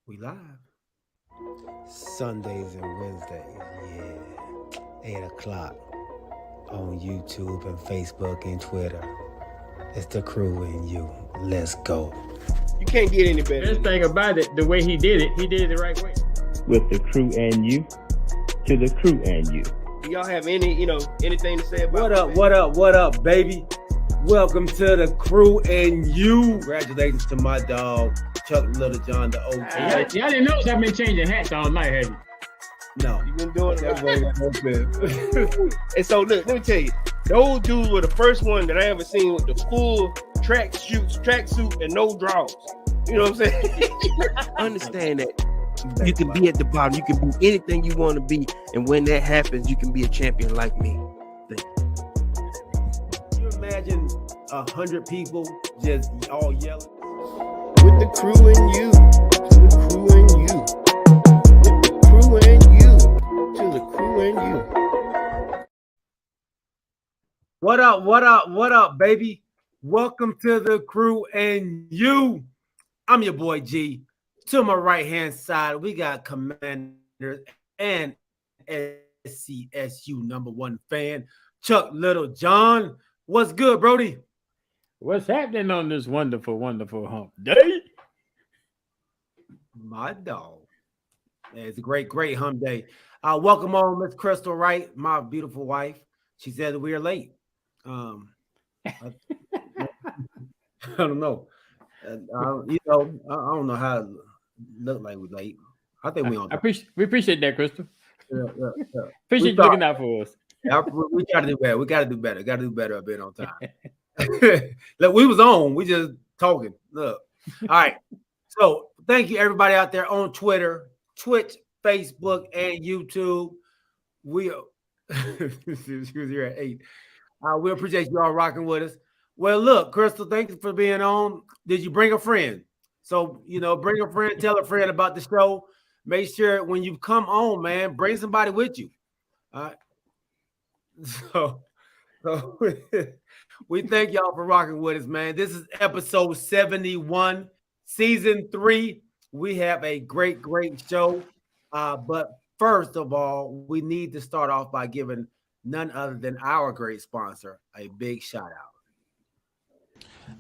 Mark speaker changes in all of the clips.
Speaker 1: We live. Sundays and Wednesdays, yeah. 8 o'clock on YouTube and Facebook and Twitter. It's the crew and you. Let's go.
Speaker 2: You can't get any better.
Speaker 3: Best thing about it, the way he did it the right way.
Speaker 4: With the crew and you, to the crew and you.
Speaker 2: Do y'all have anything to say about
Speaker 1: What up, baby? Welcome to the crew and you. Congratulations to my dog, Chuck Little John, the OG.
Speaker 3: Y'all didn't know I've been changing hats all night, have you?
Speaker 1: No.
Speaker 2: You've been doing that. And so look, let me tell you, those dudes were the first one that I ever seen with the full tracksuit and no drawers. You know what I'm saying?
Speaker 5: Understand that you can be at the bottom, you can be anything you want to be, and when that happens, you can be a champion like me.
Speaker 1: Can you imagine 100 people just all yelling?
Speaker 2: With the crew and you, to the crew and you. With the crew and you, to the crew and you.
Speaker 1: What up, baby? Welcome to the crew and you. I'm your boy G. To my right-hand side, we got Commanders and SCSU #1 fan, Chuck Little John. What's good, Brody?
Speaker 3: What's happening on this wonderful, wonderful hump day?
Speaker 1: My dog. It's a great hump day. Welcome on Miss Crystal Wright, my beautiful wife. She said we are late. I don't know. I don't know how to look like we're late. I think we on.
Speaker 3: We appreciate that, Crystal.
Speaker 1: Yeah.
Speaker 3: Appreciate you looking out for us.
Speaker 1: We got to do better. We got to do better. Got to do better at being on time. Look, we was on. We just talking. Look. All right. So thank you, everybody out there on Twitter, Twitch, Facebook, and YouTube. We she was here at 8. We appreciate you all rocking with us. Well, look, Crystal, thank you for being on. Did you bring a friend? So, bring a friend, tell a friend about the show. Make sure when you come on, man, bring somebody with you. All right. So we thank y'all for rocking with us, man. This is episode 71, season 3. We have a great show. But first of all, we need to start off by giving none other than our great sponsor a big shout out.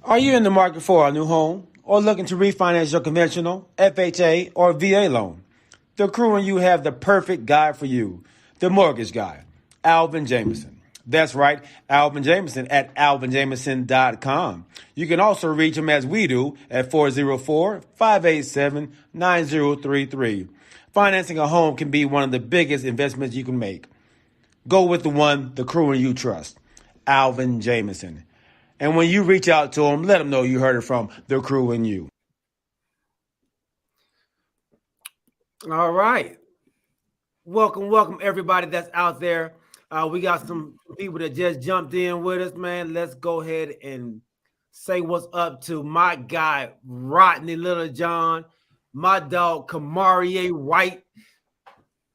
Speaker 1: Are you in the market for a new home or looking to refinance your conventional, FHA, or VA loan? The crew and you have the perfect guy for you, the mortgage guy, Alvin Jameson. That's right, Alvin Jameson at alvinjameson.com. You can also reach him as we do at 404-587-9033. Financing a home can be one of the biggest investments you can make. Go with the one the crew and you trust, Alvin Jameson. And when you reach out to him, let him know you heard it from the crew and you. All right. Welcome, everybody that's out there. We got some people that just jumped in with us, man. Let's go ahead and say what's up to my guy, Rodney Little John, my dog, Kamarie White.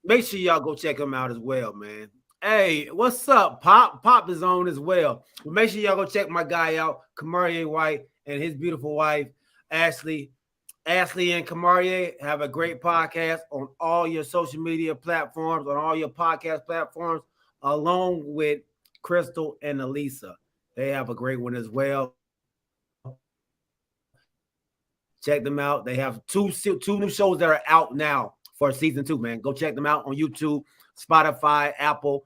Speaker 1: Make sure y'all go check him out as well, man. Hey, what's up, Pop? Pop is on as well. But make sure y'all go check my guy out, Kamarie White, and his beautiful wife, Ashley. Ashley and Kamarie have a great podcast on all your social media platforms, on all your podcast platforms, along with Crystal and Elisa. They have a great one as well. Check them out. They have two new shows that are out now for season 2, man. Go check them out on YouTube, Spotify, Apple,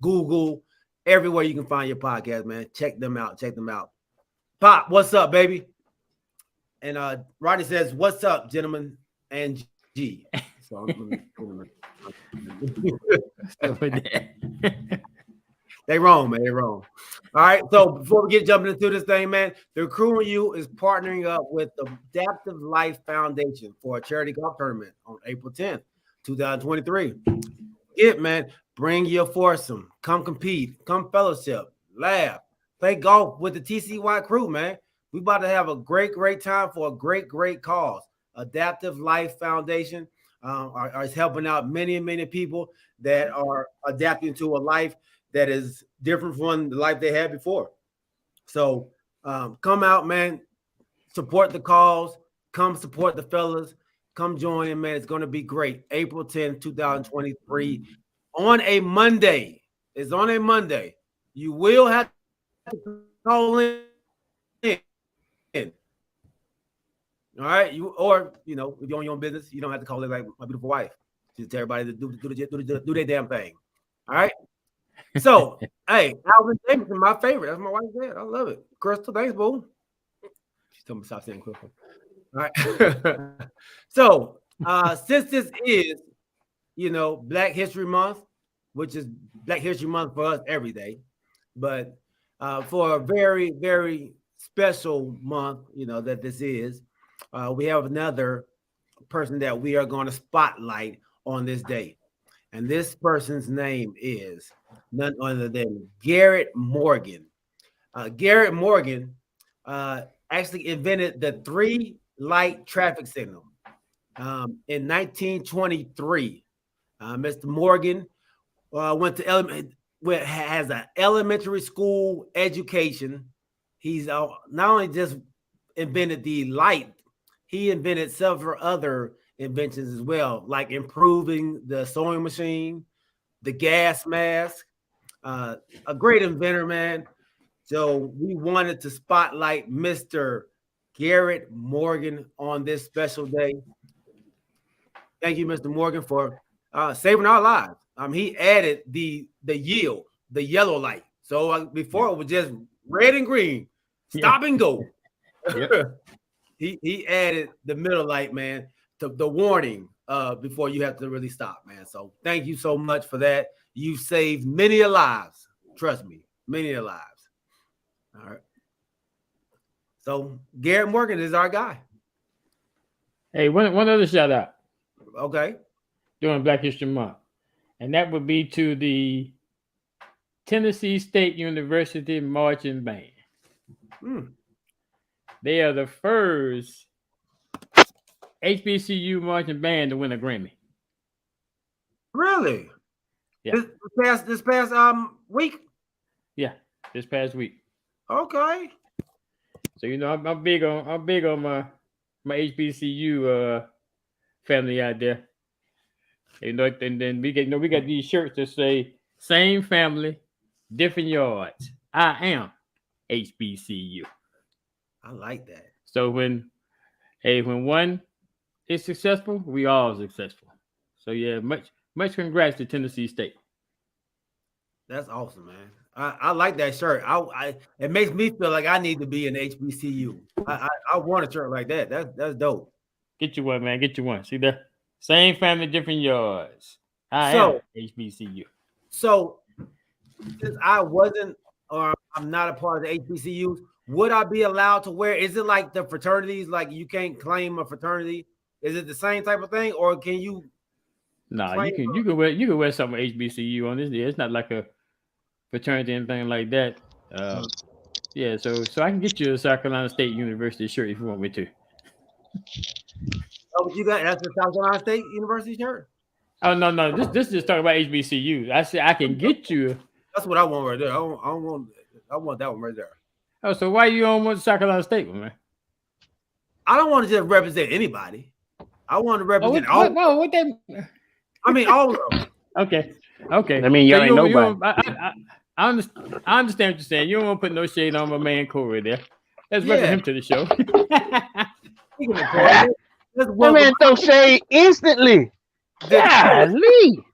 Speaker 1: Google, everywhere you can find your podcast, man. Check them out. Pop, what's up, baby? And Rodney says, what's up, gentlemen and G. So They wrong, man. They wrong. All right. So before we get jumping into this thing, man, the crew and you is partnering up with the Adaptive Life Foundation for a charity golf tournament on April 10th, 2023. Man, bring your foursome, come compete, come fellowship, laugh, play golf with the TCY crew, man. We about to have a great time for a great cause. Adaptive Life Foundation is helping out many people that are adapting to a life that is different from the life they had before. So come out, man, support the cause, come support the fellas, Come join in, man. It's going to be great. April 10th, 2023 on a Monday. It's on a Monday. You will have to call in. All right. If you're on your own business, you don't have to call it like my beautiful wife. Just tell everybody to do their damn thing. All right. So, hey, Alvin Jameson, my favorite. That's my wife's dad. I love it. Crystal, thanks, boo. She told me to stop saying Crystal. All right. So, since this is, Black History Month, which is Black History Month for us every day, but for a very, very special month, that this is, we have another person that we are going to spotlight on this day. And this person's name is none other than Garrett Morgan. Garrett Morgan actually invented the 3-light traffic signal in 1923. Mr. Morgan has an elementary school education. He's not only just invented the light, he invented several other inventions as well, like improving the sewing machine, the gas mask. A great inventor, man. So we wanted to spotlight Mr. Garrett Morgan on this special day. Thank you, Mr. Morgan, for saving our lives. He added the yellow light. So before it was just red and green, stop and go. Yep. He added the middle light, man, to the warning before you have to really stop, man. So thank you so much for that. You saved many lives. Trust me, many lives. All right. So Garrett Morgan is our guy.
Speaker 3: Hey, one other shout out.
Speaker 1: Okay.
Speaker 3: During Black History Month. And that would be to the Tennessee State University Marching Band. They are the first HBCU marching band to win a Grammy.
Speaker 1: Really?
Speaker 3: Yeah.
Speaker 1: This past week?
Speaker 3: Yeah, this past week.
Speaker 1: Okay.
Speaker 3: So I'm big on my HBCU family out there. And then we got these shirts that say same family, different yards. I am HBCU.
Speaker 1: I like that.
Speaker 3: So when one is successful, we all successful. So yeah, much congrats to Tennessee State.
Speaker 1: That's awesome, man. I like that shirt. It makes me feel like I need to be an HBCU. I want a shirt like that. That's dope.
Speaker 3: Get you one, man. Get you one. See that? Same family, different yards. I am HBCU.
Speaker 1: So since I wasn't or I'm not a part of the HBCUs, would I be allowed to wear? Is it like the fraternities? Like you can't claim a fraternity? Is it the same type of thing, or can you?
Speaker 3: Nah, you can wear something HBCU on this. It's not like a fraternity and anything like that. Yeah, so I can get you a South Carolina State University shirt if you want me to.
Speaker 1: Oh, you got that's the South Carolina State University shirt?
Speaker 3: Oh no, this is just talking about HBCU. I said I can get you.
Speaker 1: That's what I want right there. I want that one right there.
Speaker 3: Oh, so why you don't want the South Carolina State one, man?
Speaker 1: I don't want to just represent anybody. I want to represent all.
Speaker 3: What they?
Speaker 1: I mean, all of them.
Speaker 3: Okay.
Speaker 5: I mean, y'all ain't nobody.
Speaker 3: I understand what you're saying. You don't want to put no shade on my man Corey there. Let's welcome him to the show.
Speaker 5: That man throw shade instantly. Golly.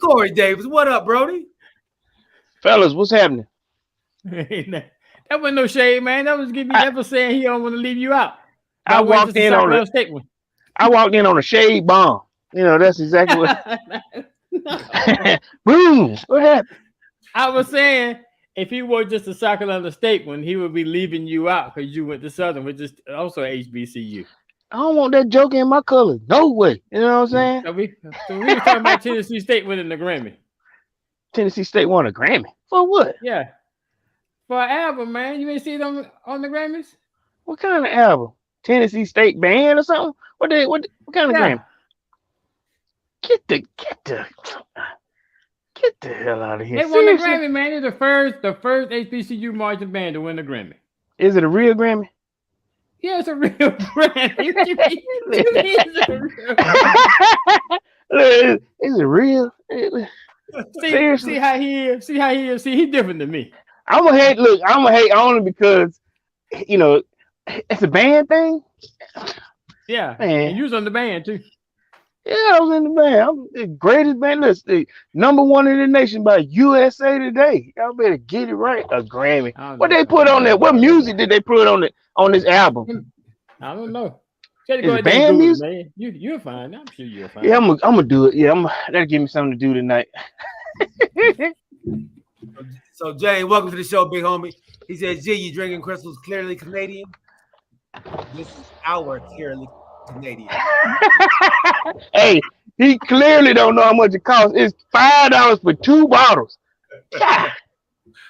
Speaker 1: Corey Davis, what up, Brody?
Speaker 5: Fellas, what's happening?
Speaker 3: That wasn't no shade, man. That was giving you ever saying he don't want to leave you out.
Speaker 5: I walked in on a shade bomb. That's exactly what. Boom! What happened?
Speaker 3: I was saying if he were just a South Carolina State one, he would be leaving you out because you went to Southern, which is also HBCU.
Speaker 5: I don't want that joke in my color. No way. You know what I'm saying?
Speaker 3: So we were talking about Tennessee State winning the Grammy.
Speaker 5: Tennessee State won a Grammy for what?
Speaker 3: Yeah, for an album, man. You ain't see it on the Grammys?
Speaker 5: What kind of album? Tennessee State band or something? What kind of Grammy? Get the hell out of here!
Speaker 3: They won the Grammy, man. They're the first HBCU marching band to win the Grammy.
Speaker 5: Is it a real Grammy?
Speaker 3: Yeah, it's a real brand. You mean it's a real brand.
Speaker 6: Is it real?
Speaker 3: See how he is. See how he is. See, he's different than me.
Speaker 6: I'm gonna hate. Look, I'm gonna hate only because it's a band thing.
Speaker 3: Yeah,
Speaker 6: Man.
Speaker 3: and you was on the band too.
Speaker 6: Yeah, I was in the band. I'm the greatest band. List, the #1 in the nation by USA Today. Y'all better get it right. A Grammy. What they put on there? What music did they put on this album?
Speaker 3: I don't know. Just
Speaker 6: Is
Speaker 3: go
Speaker 6: it
Speaker 3: ahead and
Speaker 6: band
Speaker 3: Google it,
Speaker 6: music?
Speaker 3: man. You'll find. I'm sure you'll find.
Speaker 6: Yeah, I'm gonna do it. Yeah, that'll give me something to do tonight.
Speaker 1: So James, welcome to the show, big homie. He says, "G, you drinking crystals clearly Canadian? This is our clearly Canadian."
Speaker 6: Hey, he clearly don't know how much it costs. It's $5 for 2 bottles. God.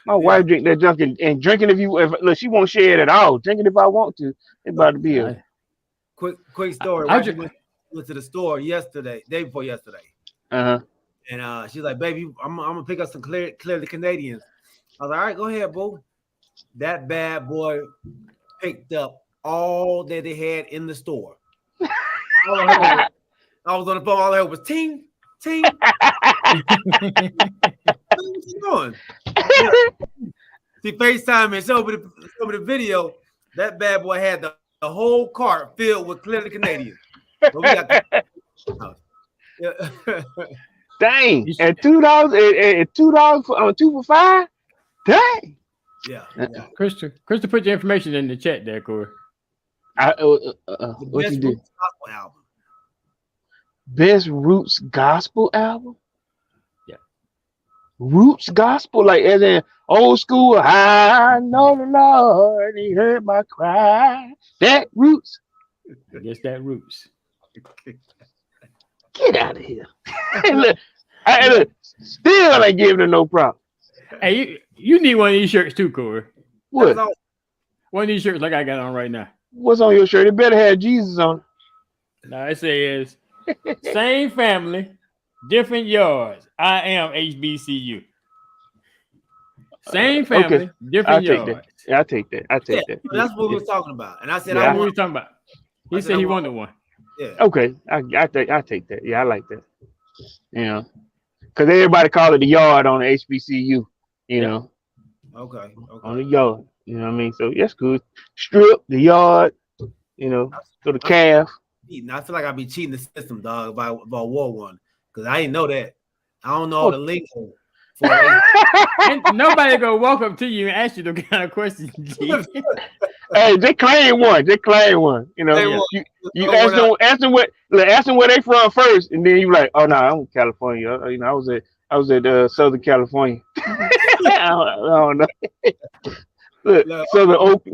Speaker 6: My wife drink that junk and drinking if look, she won't share it at all. Drinking if I want to. It's about to be a
Speaker 1: Quick story.
Speaker 3: I
Speaker 1: went to the store day before yesterday.
Speaker 6: uh-huh.
Speaker 1: And she's like, "Baby, I'm gonna pick up some clearly Canadians." I was like, "All right, go ahead, boo." That bad boy picked up all that they had in the store. I was on the phone. All I heard was ting, ting. What you doing? She FaceTime and showed me the video. That bad boy had the whole cart filled with clearly Canadians. But we got
Speaker 6: Dang, at $2 at $2 for 2 for $5. Dang.
Speaker 1: Yeah.
Speaker 3: Krista, put your information in the chat there, Corey.
Speaker 6: What you do?
Speaker 1: Gospel album.
Speaker 6: Best Roots gospel album?
Speaker 3: Yeah.
Speaker 6: Roots gospel, like as in old school. I know the Lord, He heard my cry. That Roots.
Speaker 3: I guess that Roots.
Speaker 6: Get out of here. Look, still ain't giving her no problem.
Speaker 3: Hey, you need one of these shirts too, Corey.
Speaker 6: What?
Speaker 3: One of these shirts like I got on right now.
Speaker 6: What's on your shirt? It better have Jesus on it.
Speaker 3: Now it says, "Same family, different yards. I am HBCU." Same family, different yards.
Speaker 6: I'll take that.
Speaker 1: That's what we were talking about. And I said,
Speaker 3: That's what we were talking about. He said he
Speaker 1: I
Speaker 3: wanted one.
Speaker 1: Yeah.
Speaker 6: Okay, I take that. Yeah, I like that. You know, because everybody call it the yard on the HBCU. You know,
Speaker 1: Okay.
Speaker 6: on the yard. You know what I mean? So that's good. Strip the yard. You know, so the calf.
Speaker 1: I feel like I'd be cheating the system, dog, if I wore one, because I didn't know that. I don't know all the lingo.
Speaker 3: And nobody go walk up to you and ask you the kind of questions.
Speaker 6: Hey, they claim one. You know, you ask them where they from first, and then you like, oh no, I'm California. You know, I was at Southern California. I don't know. Look,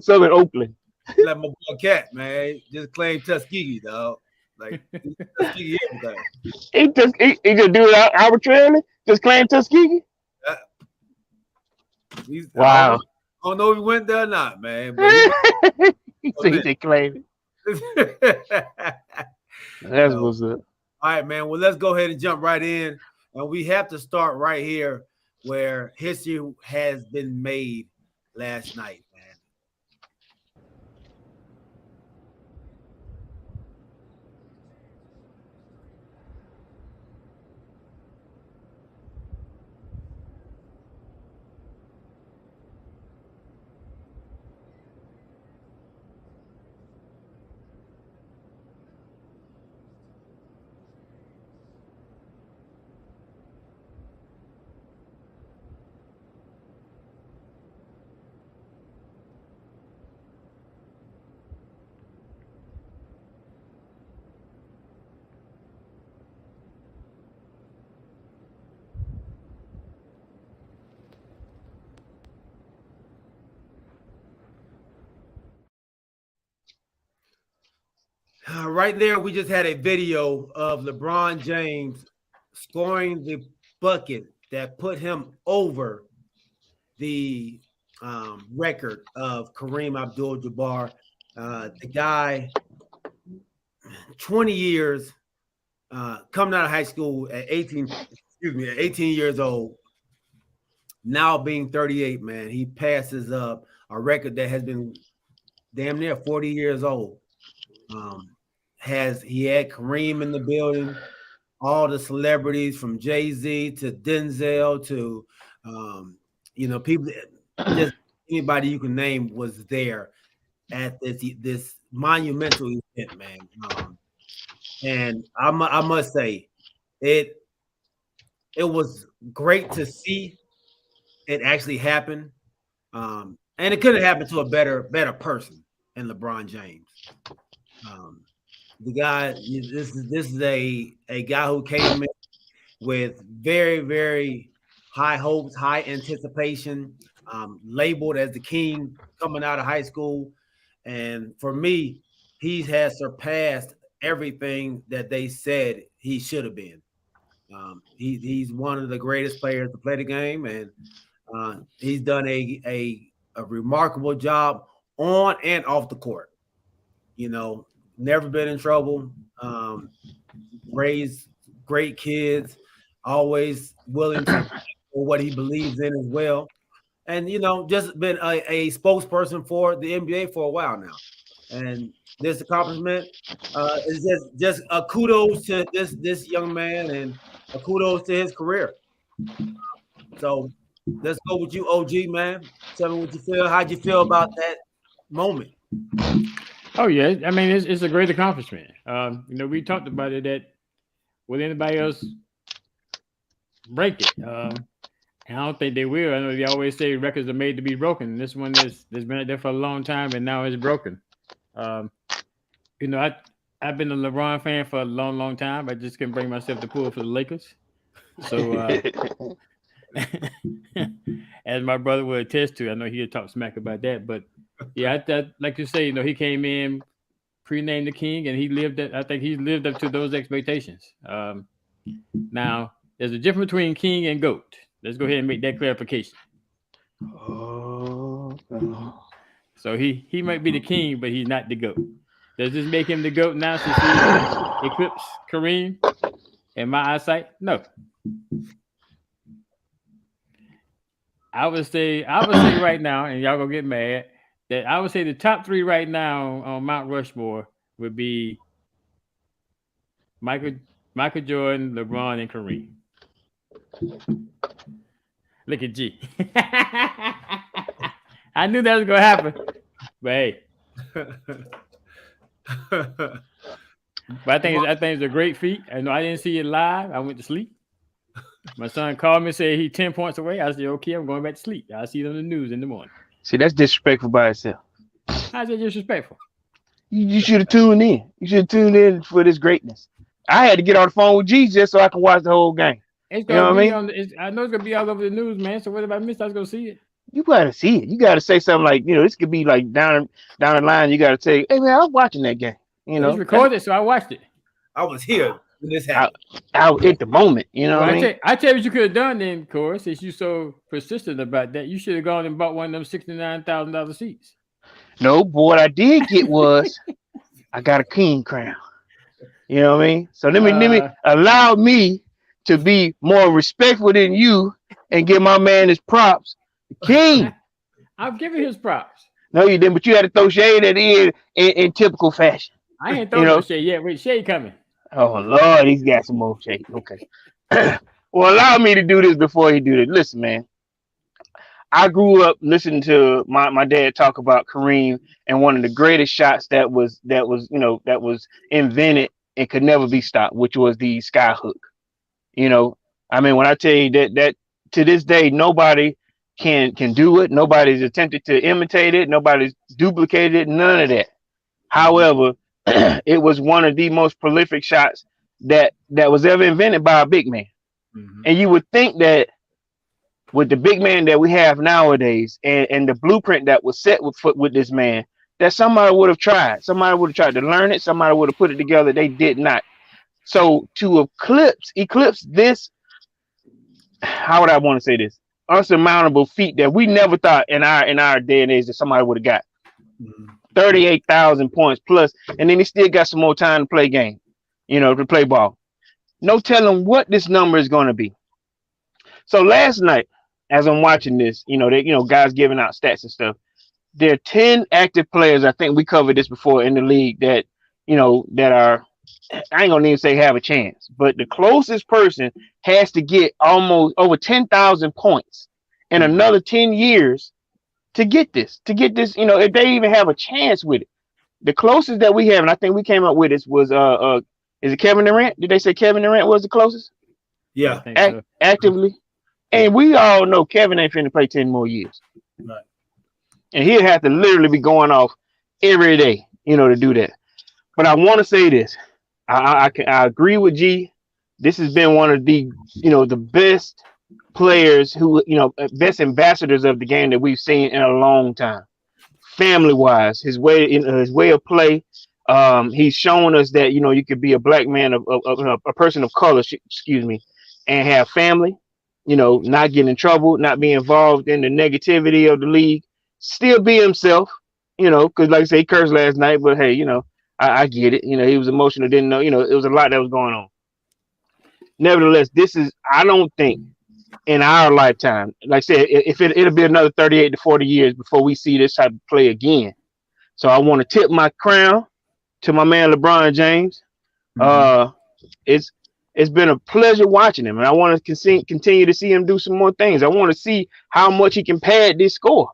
Speaker 6: Southern Oakland.
Speaker 1: Like my boy Cat, man, just claim Tuskegee, dog. Like Tuskegee everything.
Speaker 6: He just do it arbitrarily. Just claim Tuskegee. Wow.
Speaker 1: I don't know if he went there or not, man.
Speaker 6: He said claim it. That's what's up.
Speaker 1: All right, man. Well, let's go ahead and jump right in. And we have to start right here where history has been made last night, man. Right there, we just had a video of LeBron James scoring the bucket that put him over the record of Kareem Abdul-Jabbar. The guy, 20 years, coming out of high school at 18 years old, now being 38, man. He passes up a record that has been damn near 40 years old. He had Kareem in the building, all the celebrities from Jay-Z to Denzel to people, just anybody you can name was there at this monumental event, man. And I must say, it was great to see it actually happen. And it couldn't happen to a better person than LeBron James. The guy, this is a guy who came in with very, very high hopes, high anticipation, labeled as the king coming out of high school. And for me, he has surpassed everything that they said he should have been. He's one of the greatest players to play the game, and he's done a remarkable job on and off the court. Never been in trouble. Raised great kids, always willing to for what he believes in as well. And just been a spokesperson for the NBA for a while now. And this accomplishment is just a kudos to this young man and a kudos to his career. So let's go with you, OG, man. Tell me what you feel. How'd you feel about that moment?
Speaker 3: Oh yeah, I mean it's a great accomplishment. We talked about it that will anybody else break it? And I don't think they will. I know they always say records are made to be broken. This one has been out there for a long time and now it's broken. I've been a LeBron fan for a long, long time. I just couldn't bring myself to pull for the Lakers. So as my brother would attest to, I know he'll talk smack about that, but yeah, like you say, he came in pre-named the king, and I think he's lived up to those expectations. Now, there's a difference between king and GOAT. Let's go ahead and make that clarification.
Speaker 6: Oh.
Speaker 3: So he might be the king, but he's not the GOAT. Does this make him the GOAT now since he eclipsed Kareem in my eyesight? No. I would say right now, and y'all gonna get mad, that I would say the top three right now on Mount Rushmore would be Michael Jordan, LeBron, and Kareem. Look at G. I knew that was gonna happen, but hey. But I think it's a great feat. I know I didn't see it live. I went to sleep. My son called me and said he's 10 points away. I said, okay, I'm going back to sleep. I'll see it on the news in the morning.
Speaker 6: See, that's disrespectful by itself.
Speaker 3: How's that disrespectful?
Speaker 6: You should have tuned in. You should have tuned in for this greatness. I had to get on the phone with G just so I can watch the whole game.
Speaker 3: It's gonna I know it's gonna be all over the news, man. So what if I missed? I was gonna see it.
Speaker 6: You gotta see it. You gotta say something like, this could be like down the line. You gotta say, hey man, I was watching that game.
Speaker 3: It's recorded, so I watched it.
Speaker 1: I was here when this happened.
Speaker 6: Out at the moment,
Speaker 3: I tell you what you could have done then, Corey, since you're so persistent about that. You should have gone and bought one of them $69,000 seats.
Speaker 6: No, boy, what I did get was I got a king crown. You know what I mean? So let me allow me to be more respectful than you and give my man his props. The king.
Speaker 3: I've given his props.
Speaker 6: No, you didn't, but you had to throw shade at it in typical fashion.
Speaker 3: I ain't throwing no shade yet. Wait, shade coming.
Speaker 6: Oh Lord, he's got some more shade. Okay. Well, allow me to do this before he do this. Listen, man. I grew up listening to my dad talk about Kareem and one of the greatest shots that was invented and could never be stopped, which was the sky hook. I mean, when I tell you that to this day nobody can do it, nobody's attempted to imitate it, nobody's duplicated it, none of that. However, it was one of the most prolific shots that was ever invented by a big man. Mm-hmm. And you would think that with the big man that we have nowadays and the blueprint that was set with this man, that somebody would have tried. Somebody would have tried to learn it. Somebody would have put it together. They did not. So to eclipse this, how would I want to say this? Unsurmountable feat that we never thought in our day and age that somebody would have got. Mm-hmm. 38,000 points plus, and then he still got some more time to play game, to play ball. No telling what this number is going to be. So last night, as I'm watching this, guys giving out stats and stuff, there are 10 active players. I think we covered this before in the league that that are. I ain't gonna even say have a chance, but the closest person has to get almost over 10,000 points in another 10 years to get this. If they even have a chance with it. The closest that we have, and I think we came up with this was is it Kevin Durant? Did they say Kevin Durant was the closest?
Speaker 1: Yeah,
Speaker 6: actively. And we all know Kevin ain't finna play 10 more years.
Speaker 1: Right.
Speaker 6: And he'll have to literally be going off every day, to do that. But I want to say this. I agree with G. This has been one of the, the best players who, best ambassadors of the game that we've seen in a long time. Family wise, his way of play. He's shown us that, you could be a black man, a person of color, excuse me, and have family, not get in trouble, not be involved in the negativity of the league, still be himself, because like I say, he cursed last night, but hey, I get it. He was emotional, didn't know, it was a lot that was going on. Nevertheless, I don't think in our lifetime, like I said, if it'll be another 38 to 40 years before we see this type of play again. So I want to tip my crown to my man LeBron James. It's been a pleasure watching him, and I want to continue to see him do some more things. I want to see how much he can pad this score.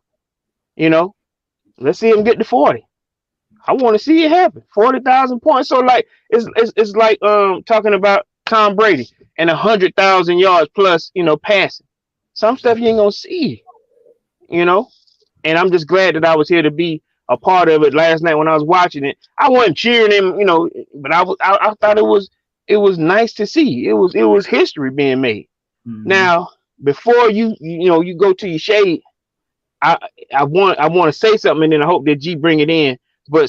Speaker 6: Let's see him get to 40. I want to see it happen. 40,000 points. So like it's like talking about Tom Brady and 100,000 yards plus, passing. Some stuff you ain't gonna see, And I'm just glad that I was here to be a part of it last night when I was watching it. I wasn't cheering him, but I thought it was nice to see. It was history being made. Now, before you go to your shade, I want to say something, and then I hope that G bring it in. But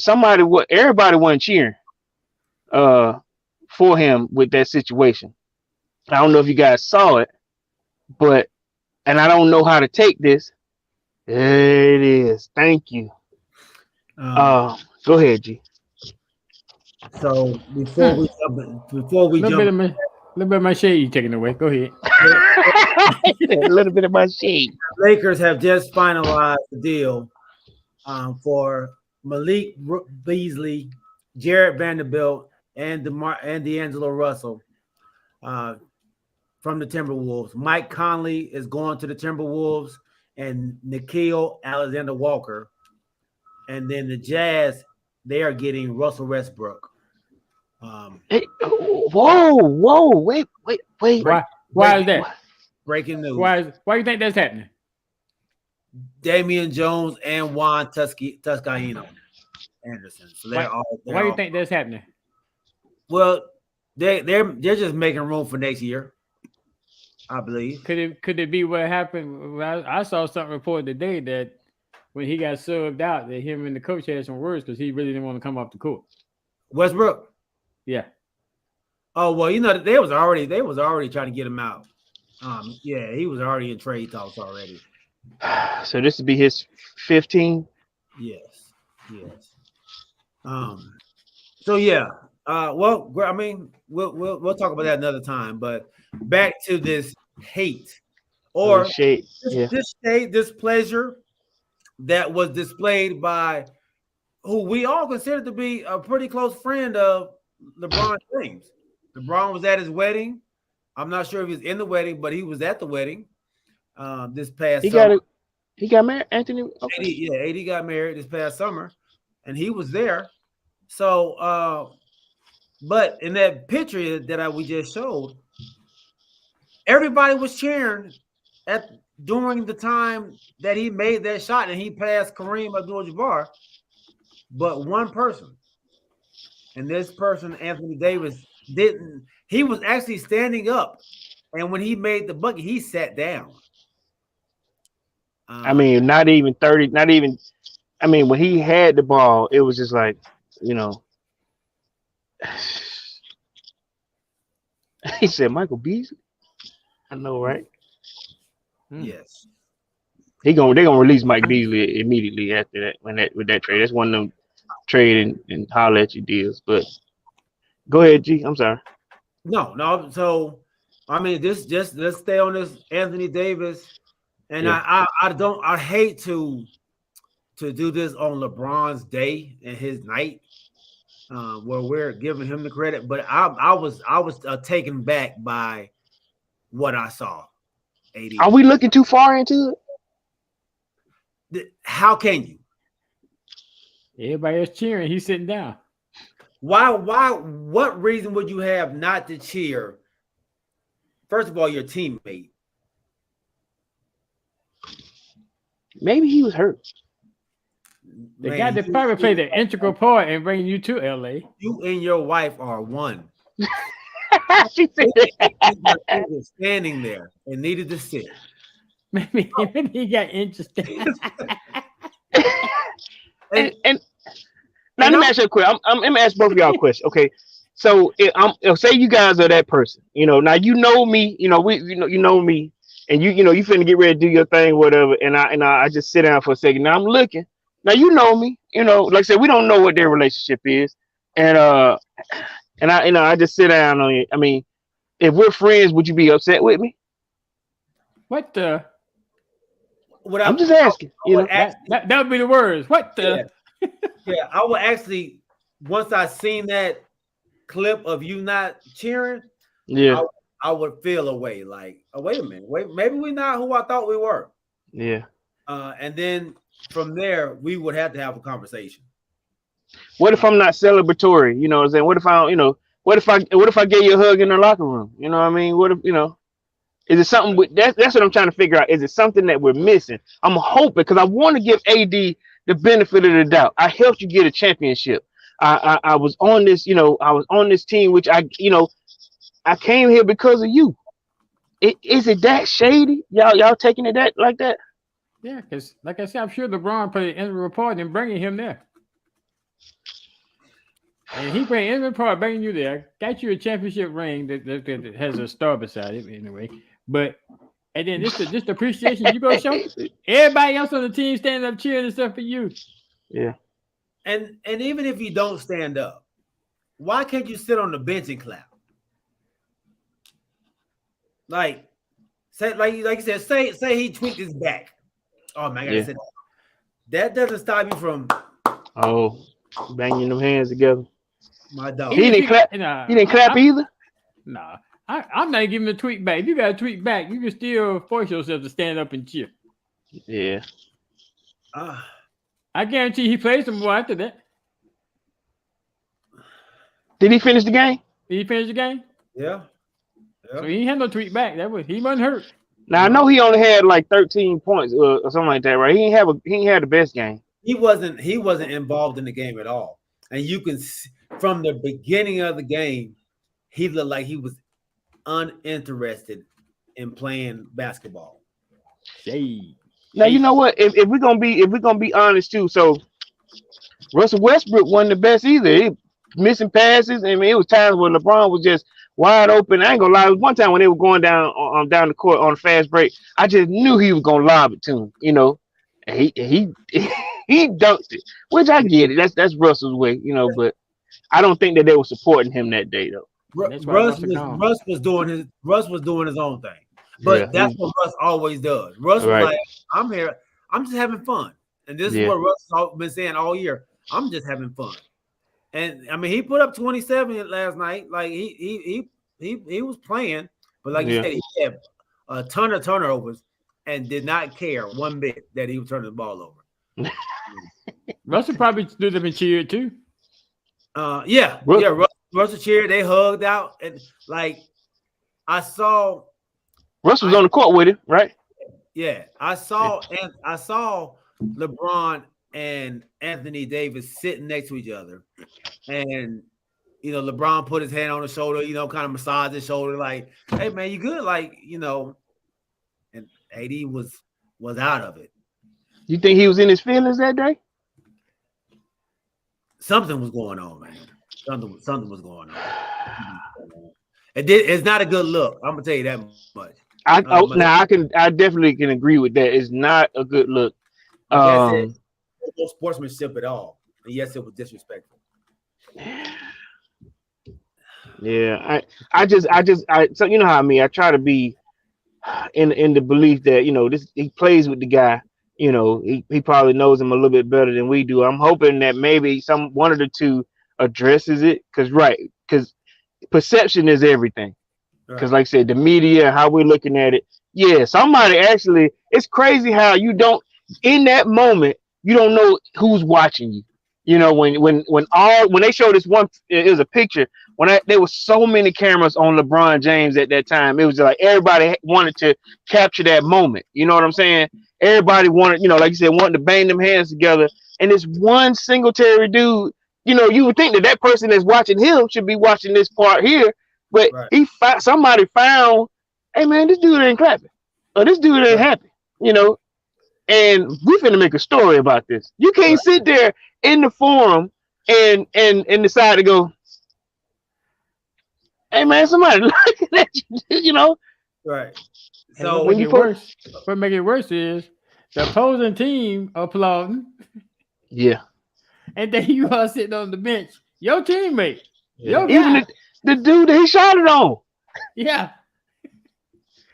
Speaker 6: everybody wasn't cheering for him with that situation. I don't know if you guys saw it, and I don't know how to take this. There it is. Thank you. Go ahead, G.
Speaker 1: So before we jump,
Speaker 3: a little bit of my shade you taking away. Go ahead.
Speaker 6: A little bit of my shade.
Speaker 1: Lakers have just finalized the deal for Malik Beasley, Jared Vanderbilt, and D'Angelo Russell from the Timberwolves. Mike Conley is going to the Timberwolves, and Nickeil Alexander-Walker. And then the Jazz, they are getting Russell Westbrook.
Speaker 6: Hey, whoa, wait.
Speaker 3: Why is that?
Speaker 1: Breaking news.
Speaker 3: Why do you think that's happening?
Speaker 1: Damian Jones and Juan Toscano Anderson. So
Speaker 3: why do you think that's happening?
Speaker 1: Well, they're just making room for next year, I believe.
Speaker 3: Could it be what happened? Well, I saw something reported today that when he got subbed out, that him and the coach had some words because he really didn't want to come off the court.
Speaker 1: Westbrook.
Speaker 3: Yeah.
Speaker 1: Oh well, they was already trying to get him out. Yeah, he was already in trade talks already.
Speaker 6: So this would be his 15.
Speaker 1: Yes. So yeah. Well, I mean, we'll talk about that another time. But back to this hate or this pleasure that was displayed by who we all consider to be a pretty close friend of LeBron James. LeBron was at his wedding. I'm not sure if he was in the wedding, but he was at the wedding this past summer.
Speaker 6: He got married, Anthony?
Speaker 1: Okay. AD got married this past summer, and he was there. So, but in that picture that we just showed, everybody was cheering during the time that he made that shot and he passed Kareem Abdul-Jabbar, but one person, and this person, Anthony Davis, didn't. He was actually standing up, and when he made the bucket, he sat down.
Speaker 6: I mean, not even 30, not even. I mean, when he had the ball, it was just like, He said, Michael Beasley. I know, right?
Speaker 1: Yes.
Speaker 6: They're gonna release Mike Beasley immediately after that with that trade. That's one of them trade and holler at you deals. But go ahead, G. I'm sorry.
Speaker 1: No. So I mean, let's stay on this Anthony Davis. And yeah. I hate to to do this on LeBron's day and his night, where we're giving him the credit. But I was taken back by what I saw. AD.
Speaker 6: Are we looking too far into
Speaker 1: it? How can you?
Speaker 3: Everybody else cheering. He's sitting down.
Speaker 1: Why? What reason would you have not to cheer? First of all, your teammate.
Speaker 6: Maybe he was hurt.
Speaker 3: The guy that probably played an integral part in bringing you to LA.
Speaker 1: You and your wife are one.
Speaker 6: She said
Speaker 1: He was standing there and needed to sit.
Speaker 3: Maybe he got interested.
Speaker 6: and now let me ask you a question. I'm gonna ask both of y'all a question. Okay, so say you guys are that person. Now you know me. You know me, and you finna get ready to do your thing, whatever. And I just sit down for a second. Now I'm looking. Now you know me. Like I said, we don't know what their relationship is, and I just sit down on it. I mean, if we're friends, would you be upset with me?
Speaker 3: What the?
Speaker 6: I'm just asking.
Speaker 3: That would be the words. What the?
Speaker 1: Yeah, I would actually, once I seen that clip of you not cheering,
Speaker 6: yeah,
Speaker 1: I would feel a way like, oh, wait a minute, maybe we're not who I thought we were.
Speaker 6: Yeah.
Speaker 1: And then from there, we would have to have a conversation.
Speaker 6: What if I'm not celebratory? You know what I'm saying? What if I gave you a hug in the locker room? You know what I mean? What if, is it something that's what I'm trying to figure out. Is it something that we're missing? I'm hoping, because I want to give AD the benefit of the doubt. I helped you get a championship. I was on this, I was on this team, which I came here because of you. Is it that shady? Y'all taking it that like that?
Speaker 3: Yeah, because like I said, I'm sure LeBron played an integral part in bringing him there. And he played an integral part bringing you there. Got you a championship ring that has a star beside it anyway. But and then just appreciation you go show. Everybody else on the team standing up cheering and stuff for you.
Speaker 6: Yeah.
Speaker 1: And even if you don't stand up, why can't you sit on the bench and clap? Like you said, say he tweaked his back. Oh my God, yeah. That doesn't stop you from
Speaker 6: banging them hands together.
Speaker 1: My dog.
Speaker 6: He didn't clap. He didn't clap either.
Speaker 3: Nah, I'm not giving a tweet back. If you got a tweet back, you can still force yourself to stand up and cheer.
Speaker 6: Yeah.
Speaker 3: I guarantee he played some more after that.
Speaker 6: Did he finish the game?
Speaker 3: Did he finish the game?
Speaker 1: Yeah.
Speaker 3: So he had no tweet back. He wasn't hurt.
Speaker 6: Now I know he only had like 13 points or something like that, right? He ain't had the best game.
Speaker 1: He wasn't involved in the game at all. And you can see from the beginning of the game, he looked like he was uninterested in playing basketball.
Speaker 3: Hey.
Speaker 6: Now you know what? If we're gonna be honest too, so Russell Westbrook wasn't the best either. He missing passes. I mean, it was times where LeBron was just wide open. I ain't gonna lie. It was one time when they were going down the court on a fast break. I just knew he was gonna lob it to him. And he dunked it, which I get it. That's Russell's way, But I don't think that they were supporting him that day though.
Speaker 1: Russ was doing his own thing, but that's what Russ always does. Russ was like, "I'm here. I'm just having fun," and this is what Russ has been saying all year. I'm just having fun. And I mean, he put up 27 last night. Like he was playing, but like you said, he had a ton of turnovers and did not care one bit that he was turning the ball over.
Speaker 3: Russell probably stood up and cheered too.
Speaker 1: Russell cheered. They hugged out, and like I saw,
Speaker 6: Russell was on the court with him, right?
Speaker 1: Yeah, I saw LeBron and Anthony Davis sitting next to each other, and LeBron put his hand on his shoulder, kind of massaged his shoulder, like, "Hey man, you good?" Like, and AD was out of it.
Speaker 6: You think he was in his feelings that day?
Speaker 1: Something was going on, man. Something was going on. It's not a good look. I'm gonna tell you that much.
Speaker 6: I definitely can agree with that. It's not a good look.
Speaker 1: No sportsmanship at all. And yes, it was disrespectful.
Speaker 6: Yeah, so you know how I try to be in the belief that he plays with the guy, You know, he probably knows him a little bit better than we do. I'm hoping that maybe one of the two addresses it, because perception is everything. Because like I said, the media, how we're looking at it, yeah, somebody actually, it's crazy how you don't, in that moment, you don't know who's watching you. You know, when they showed this one, it was a picture there was so many cameras on LeBron James at that time. It was like everybody wanted to capture that moment. You know what I'm saying? Everybody wanted, like you said, wanted to bang them hands together. And this one Singletary dude, you would think that person that's watching him should be watching this part here, but somebody found, hey man, this dude ain't clapping, or this dude ain't happy, and we finna make a story about this. You can't sit there in the forum and decide to go, hey man, somebody looking at you,
Speaker 1: Right.
Speaker 3: So what make it worse is the opposing team applauding.
Speaker 6: Yeah.
Speaker 3: And then you are sitting on the bench, your teammate, your guy.
Speaker 6: Even the dude that he shot it on.
Speaker 3: Yeah.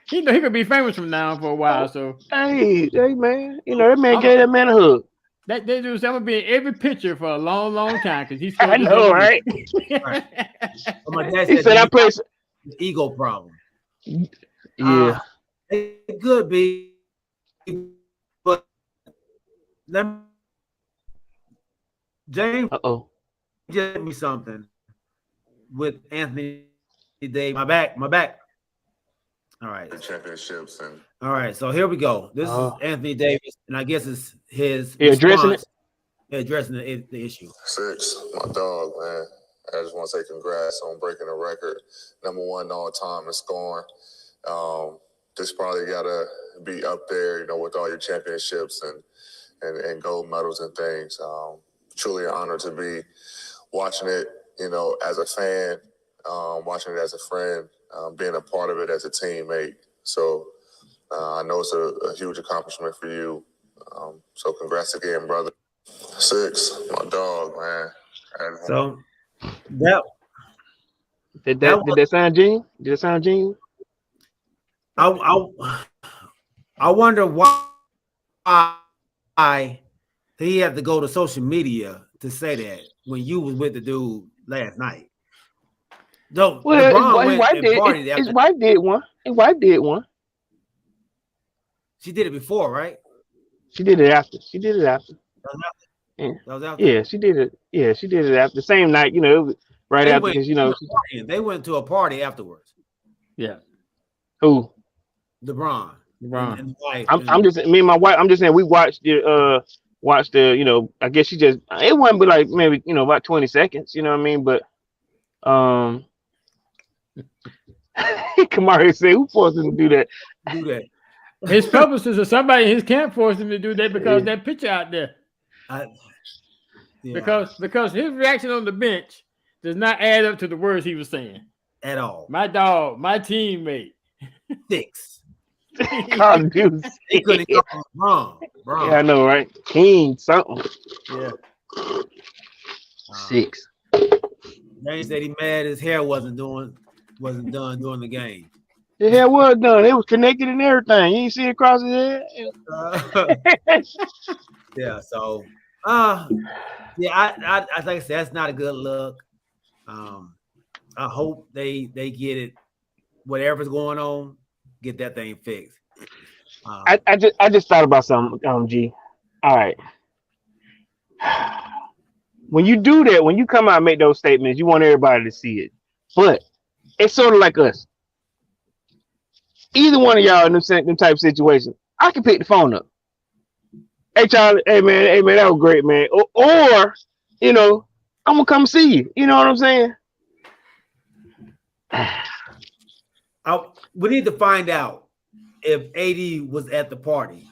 Speaker 3: He could be famous from now on for a while. So
Speaker 6: hey man, that man gave that man a hug.
Speaker 3: That dude, I'm gonna be in every picture for a long, long time because he's.
Speaker 6: I know, right?
Speaker 1: My dad
Speaker 6: he said I play
Speaker 1: ego problem.
Speaker 6: Yeah,
Speaker 1: it could be, but James. Get me something with Anthony Davis. My back. All right.
Speaker 7: The championships and
Speaker 1: all right. So here we go. This is Anthony Davis, and I guess it's his
Speaker 6: addressing it.
Speaker 1: Addressing the issue.
Speaker 7: 6, my dog, man. I just want to say congrats on breaking a record. #1 all time in scoring. This probably gotta be up there, with all your championships and gold medals and things. Truly an honor to be watching it, as a fan, watching it as a friend, being a part of it as a teammate. So I know it's a huge accomplishment for you. So congrats again, brother. 6, my dog, man.
Speaker 1: So
Speaker 6: did that sound genuine? Did it sound genuine?
Speaker 1: I wonder why he had to go to social media to say that when you was with the dude last night. No,
Speaker 6: well, his wife did one. His wife did one.
Speaker 1: She did it before, right?
Speaker 6: She did it after.
Speaker 1: That was after.
Speaker 6: Yeah, she did it. Yeah, she did it after the same night. It was right after because
Speaker 1: they went to a party afterwards.
Speaker 3: Yeah.
Speaker 6: Who?
Speaker 1: LeBron.
Speaker 3: And
Speaker 1: wife.
Speaker 6: I'm just me and my wife. I'm just saying we watched the I guess she just it wasn't but like maybe about 20 seconds. You know what I mean? But Kamari said, "Who forced him to do that?"
Speaker 3: His publicist or somebody in his camp forced him to do that because that picture out there. Because his reaction on the bench does not add up to the words he was saying
Speaker 1: at all.
Speaker 3: My dog, my teammate.
Speaker 1: 6.
Speaker 6: He couldn't
Speaker 1: call him Bron.
Speaker 6: Yeah, I know, right? King something.
Speaker 3: Yeah.
Speaker 6: 6.
Speaker 1: James said he mad his hair wasn't done during the game.
Speaker 6: The hair was done. It was connected and everything. You ain't see it across his head.
Speaker 1: Yeah. So, I like I said, that's not a good look. I hope they get it. Whatever's going on, get that thing fixed.
Speaker 6: I just thought about something, G. All right. When you do that, when you come out and make those statements, you want everybody to see it. But it's sort of like us. Either one of y'all in them type of situations, I can pick the phone up. Hey Charlie, hey man, that was great, man. Or I'm gonna come see you. You know what I'm saying?
Speaker 1: We need to find out if AD was at the party.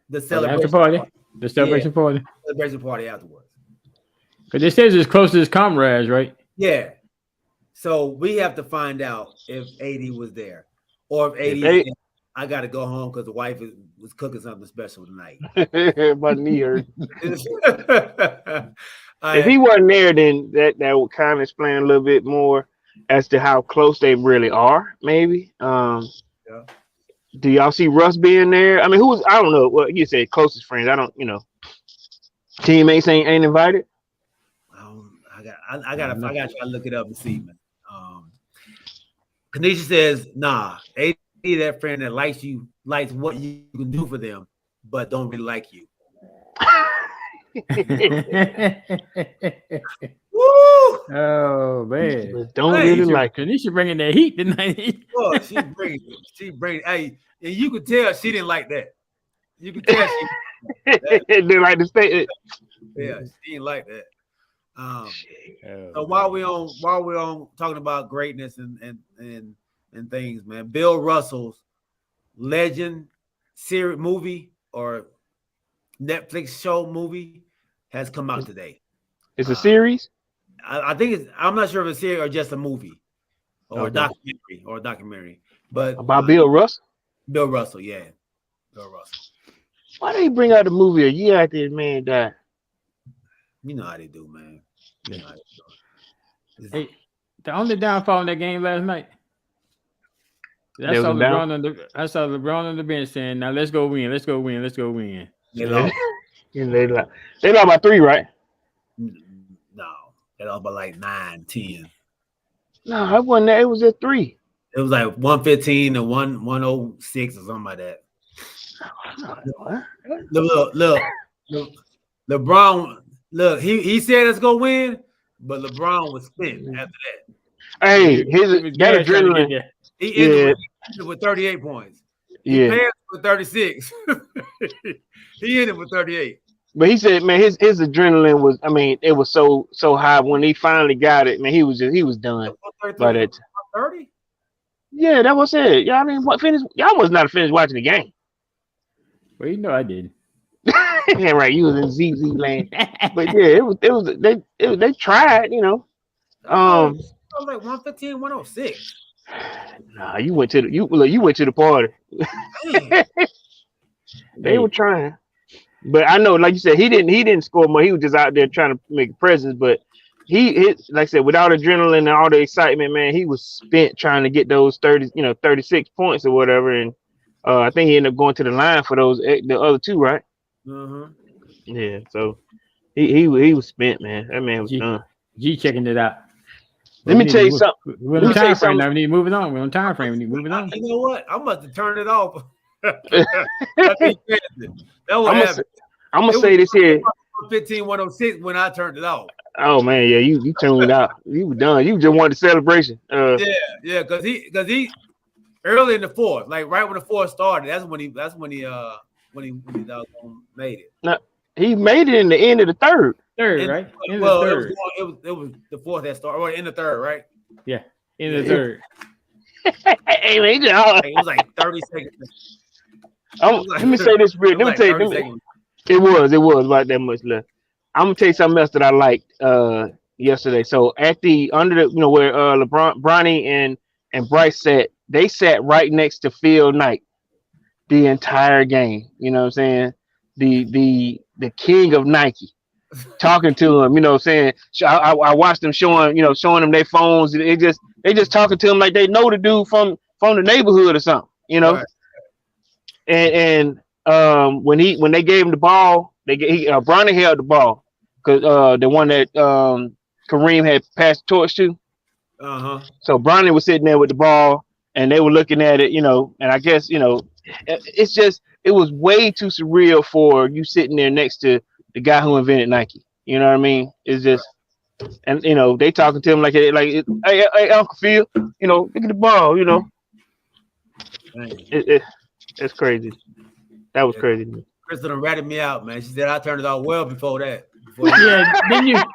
Speaker 1: The celebration
Speaker 3: party. The celebration party.
Speaker 1: Celebration party afterwards.
Speaker 3: Because it says it's close to his comrades, right?
Speaker 1: Yeah. So we have to find out if AD was there. Or if AD said, I got to go home because the wife was cooking something special tonight.
Speaker 6: My knee hurt. If he wasn't there, then that would kind of explain a little bit more as to how close they really are, maybe. Do y'all see Russ being there? I mean, who was? I don't know. Well, you said closest friends. I don't. Teammates ain't invited.
Speaker 1: I got to try to look it up and see, man. Kanisha says, nah, AD that friend that likes you, likes what you can do for them, but don't really like you. Woo!
Speaker 3: Oh man,
Speaker 6: Don't really like her.
Speaker 3: Kanisha bringing that heat tonight.
Speaker 1: Oh, she bring. Hey, and you could tell she didn't like that. You could tell she
Speaker 6: They like to stay.
Speaker 1: yeah, she didn't like that. So while we're on talking about greatness and things, man, Bill Russell's Legend series movie or Netflix show movie has come out today.
Speaker 6: It's a series.
Speaker 1: I think it's. I'm not sure if it's a series or just a movie or a documentary. But
Speaker 6: About Bill Russell.
Speaker 1: Bill Russell, yeah, Bill Russell.
Speaker 6: Why they bring out the movie a year after his man died?
Speaker 1: You know how they do, man. You know how they do.
Speaker 3: Hey, the only downfall in that game last night. I saw LeBron on the bench saying, "Now let's go win, let's go win, let's go win."
Speaker 1: They lost.
Speaker 6: They lost by 3, right?
Speaker 1: No, they lost by like 9, 10.
Speaker 6: No, I wasn't there. It was at 3.
Speaker 1: It was like 115 to 106 or something like that. Look, LeBron. Look, he said let's go win, but LeBron was spent after that.
Speaker 6: Hey, that adrenaline.
Speaker 1: He ended with 38 points. He passed with 36. He ended with 38.
Speaker 6: But he said, man, his adrenaline was. I mean, it was so high when he finally got it. Man, he was done by that.
Speaker 1: 30.
Speaker 6: Yeah, that was it. Y'all didn't finish. Y'all was not finished watching the game.
Speaker 3: Well, you know I did.
Speaker 6: Yeah, right. You was in ZZ land, but yeah, they tried.
Speaker 1: It was like 115, 106.
Speaker 6: Nah, you went to the party. They were trying, but I know, like you said, he didn't score more. He was just out there trying to make a presence. But like I said, without adrenaline and all the excitement, man, he was spent trying to get those 36 points or whatever. And I think he ended up going to the line for the other 2, right?
Speaker 1: Mm-hmm.
Speaker 6: Yeah, so he was spent, man. That man was done.
Speaker 3: G checking it out.
Speaker 6: Let me tell you something.
Speaker 3: We're on time frame now. We need moving on. We're on time frame. We need moving on.
Speaker 1: You know what? I must have turned it off. That what happened.
Speaker 6: I'm gonna say this here.
Speaker 1: 15, 106 when I turned it off.
Speaker 6: Oh man, yeah, you tuned it out. You were done. You just wanted the celebration.
Speaker 1: Yeah, because he early in the fourth, like right when the fourth started, that's when he made it.
Speaker 6: No, he made it in the end of the third.
Speaker 3: Right?
Speaker 1: It was the fourth that started, or in the third, right?
Speaker 3: Yeah, in the third.
Speaker 6: Hey, man,
Speaker 1: it was like 30 seconds.
Speaker 6: Let me say this real. Let me tell you, it was about that much left. I'm gonna tell you something else that I liked yesterday. So at the where LeBron, Bronny and Bryce sat, they sat right next to Phil Knight the entire game. You know what I'm saying? The king of Nike. Talking to him, saying I watched them showing them their phones. They just talking to him like they know the dude from the neighborhood or something, Right. And when they gave him the ball, Bronny held the ball because the one that Kareem had passed the torch to. So Bronny was sitting there with the ball, and they were looking at it, and I guess it was way too surreal for you sitting there next to the guy who invented Nike. You know what I mean? It's just, and they talking to him like hey Uncle Phil, look at the ball, It's crazy. That was crazy.
Speaker 1: Kristen ratted me out, man. She said I turned it off well before that.
Speaker 3: Yeah, then y'all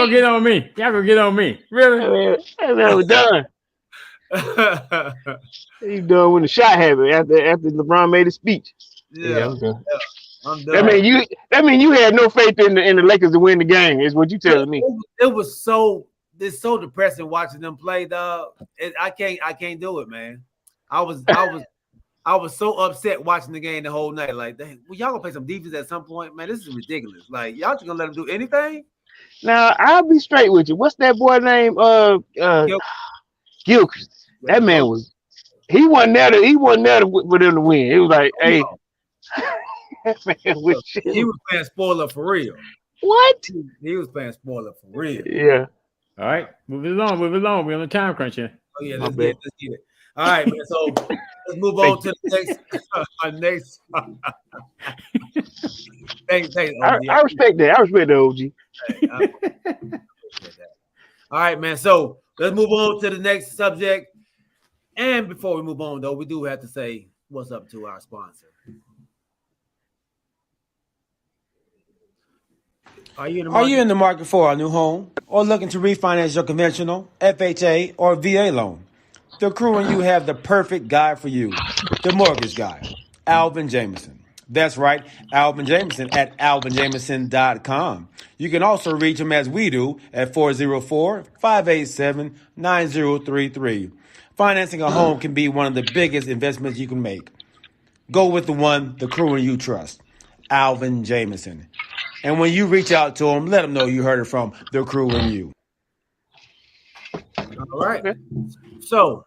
Speaker 3: go get on me. Y'all go get on me. Really?
Speaker 6: That man was done. He done when the shot happened after LeBron made his speech.
Speaker 1: Yeah,
Speaker 6: I'm done.
Speaker 1: I'm done.
Speaker 6: That mean you had no faith in the Lakers to win the game, is what you telling me.
Speaker 1: It's so depressing watching them play, dog. I can't do it, man. I was so upset watching the game the whole night. Like, dang, well, y'all gonna play some defense at some point, man. This is ridiculous. Like, y'all just gonna let them do anything?
Speaker 6: Now I'll be straight with you. What's that boy name? Gilchrist. That man he wasn't there. He wasn't there for them to win. It was like, hey, man,
Speaker 1: he was playing spoiler for real.
Speaker 6: What?
Speaker 1: He was playing spoiler for real.
Speaker 6: Yeah.
Speaker 3: All right, move it along. We're on the time crunch here.
Speaker 1: Oh yeah, let's get it. All right, man. So let's move on to the next. Thanks,
Speaker 6: I respect that. I respect the OG.
Speaker 1: All right, man. So let's move on to the next subject. And before we move on, though, we do have to say what's up to our sponsor. Are you in the market for a new home or looking to refinance your conventional, FHA, or VA loan? The Crew and you have the perfect guy for you, the mortgage guy, Alvin Jameson. That's right, Alvin Jameson at alvinjameson.com. You can also reach him as we do at 404-587-9033. Financing a home can be one of the biggest investments you can make. Go with the one the Crew and you trust, Alvin Jameson. And when you reach out to him, let him know you heard it from the Crew and you. All right. So,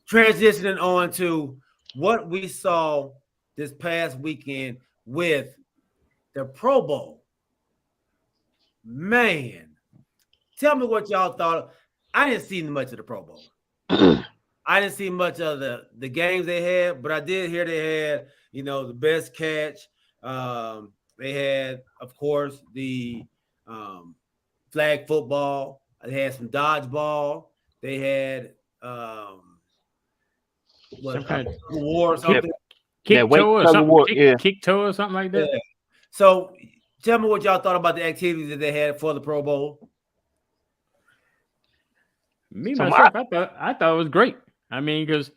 Speaker 1: transitioning on to what we saw this past weekend with the Pro Bowl. Man, tell me what y'all thought. I didn't see much of the Pro Bowl. I didn't see much of the games they had, but I did hear they had, the best catch. They had, of course, the flag football. They had some dodgeball. They had
Speaker 3: some kind of
Speaker 1: war or something.
Speaker 3: Kick toe or something. Kick toe or something like that.
Speaker 1: Yeah. So tell me what y'all thought about the activities that they had for the Pro Bowl.
Speaker 3: Myself, I thought it was great. I mean, because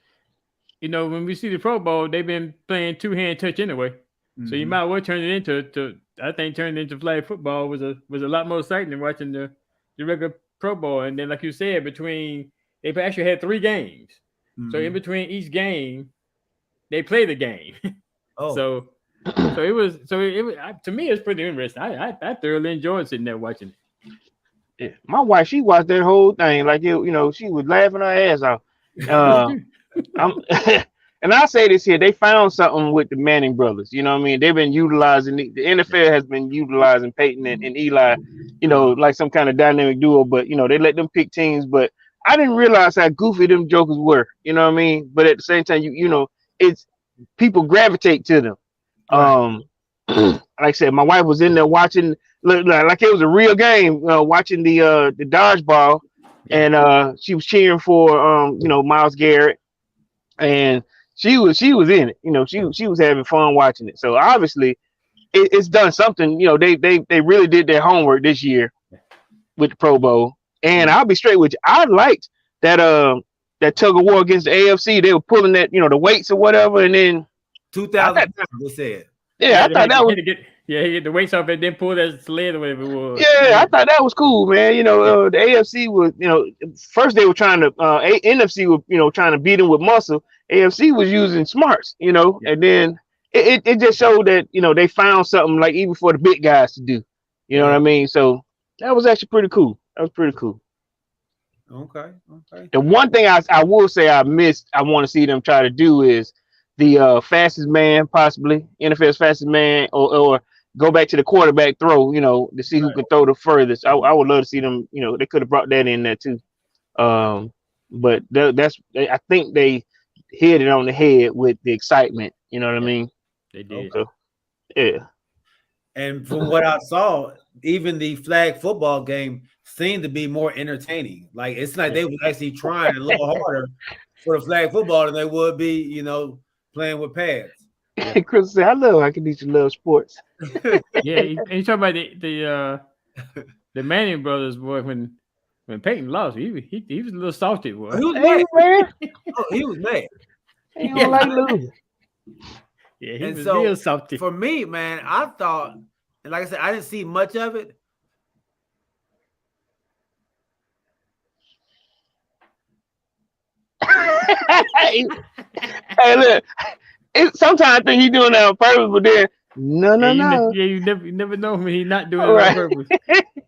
Speaker 3: when we see the Pro Bowl, they've been playing two-hand touch anyway. Mm-hmm. So you might well turn it into turning it into flag football was a lot more exciting than watching the regular Pro Bowl. And then, like you said, they actually had 3 games. Mm-hmm. So in between each game, they play the game. Oh, so it was to me it's pretty interesting. I thoroughly enjoyed sitting there watching it.
Speaker 6: Yeah. My wife, she watched that whole thing like she was laughing her ass off. And I say this here, they found something with the Manning brothers. You know what I mean? They've been utilizing the NFL has been utilizing Peyton and Eli, like some kind of dynamic duo. But they let them pick teams. But I didn't realize how goofy them jokers were. You know what I mean? But at the same time, it's people gravitate to them. Right. Like I said, my wife was in there watching like it was a real game, watching the dodgeball, and she was cheering for Myles Garrett, and she was in it. She was having fun watching it. So obviously, it's done something. They really did their homework this year with the Pro Bowl. And I'll be straight with you. I liked that tug of war against the AFC. They were pulling that the weights or whatever, and then
Speaker 1: 2,000 pounds. They said.
Speaker 6: Yeah, I thought that was.
Speaker 3: He get the weights off and then pull that sled or whatever it was.
Speaker 6: Yeah, I thought that was cool, man. The AFC was, first they were trying to, NFC was, trying to beat them with muscle. AFC was using smarts, and then it just showed that, they found something like even for the big guys to do. You know what I mean? So that was actually pretty cool. That was pretty cool.
Speaker 1: Okay.
Speaker 6: The one thing I will say I missed, I want to see them try to do is the fastest man, possibly NFL's fastest man, or go back to the quarterback throw, to see who can throw the furthest. I would love to see them, they could have brought that in there too. But I think they hit it on the head with the excitement. You know what I mean?
Speaker 3: They did.
Speaker 6: So, yeah.
Speaker 1: And from what I saw, even the flag football game seemed to be more entertaining. Like it's like they were actually trying a little harder for the flag football than they would be, playing with pads.
Speaker 6: Chris said, "I love how Kanisha loves sports."
Speaker 3: Yeah, and you talk about the Manning brothers, boy. When Peyton lost, he was a little salty, boy.
Speaker 1: He was mad, man. He was mad.
Speaker 6: He don't like losing.
Speaker 3: Yeah, he was real salty.
Speaker 1: For me, man, I thought, and like I said, I didn't see much of it.
Speaker 6: Hey, look. Sometimes I think he's doing that on purpose, but then no.
Speaker 3: You never know when he's not doing it on purpose.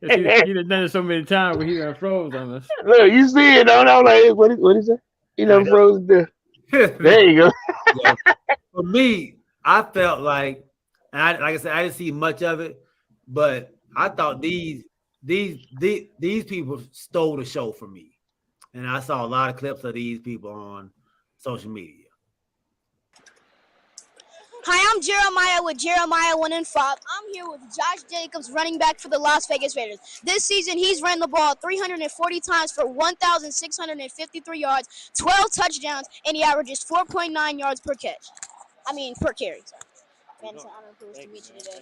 Speaker 3: He done done it so many times when he done froze on us.
Speaker 6: Look, you see it, don't I? I'm like, what is that? He done froze there. There you go.
Speaker 1: Yeah. For me, I felt like, and like I said, I didn't see much of it, but I thought these people stole the show for me, and I saw a lot of clips of these people on social media.
Speaker 8: Hi, I'm Jeremiah with Jeremiah 1 and 5. I'm here with Josh Jacobs, running back for the Las Vegas Raiders. This season, he's ran the ball 340 times for 1,653 yards, 12 touchdowns, and he averages 4.9 yards per catch. Per carry. Sorry. Man, it's an honor and privilege to meet you today.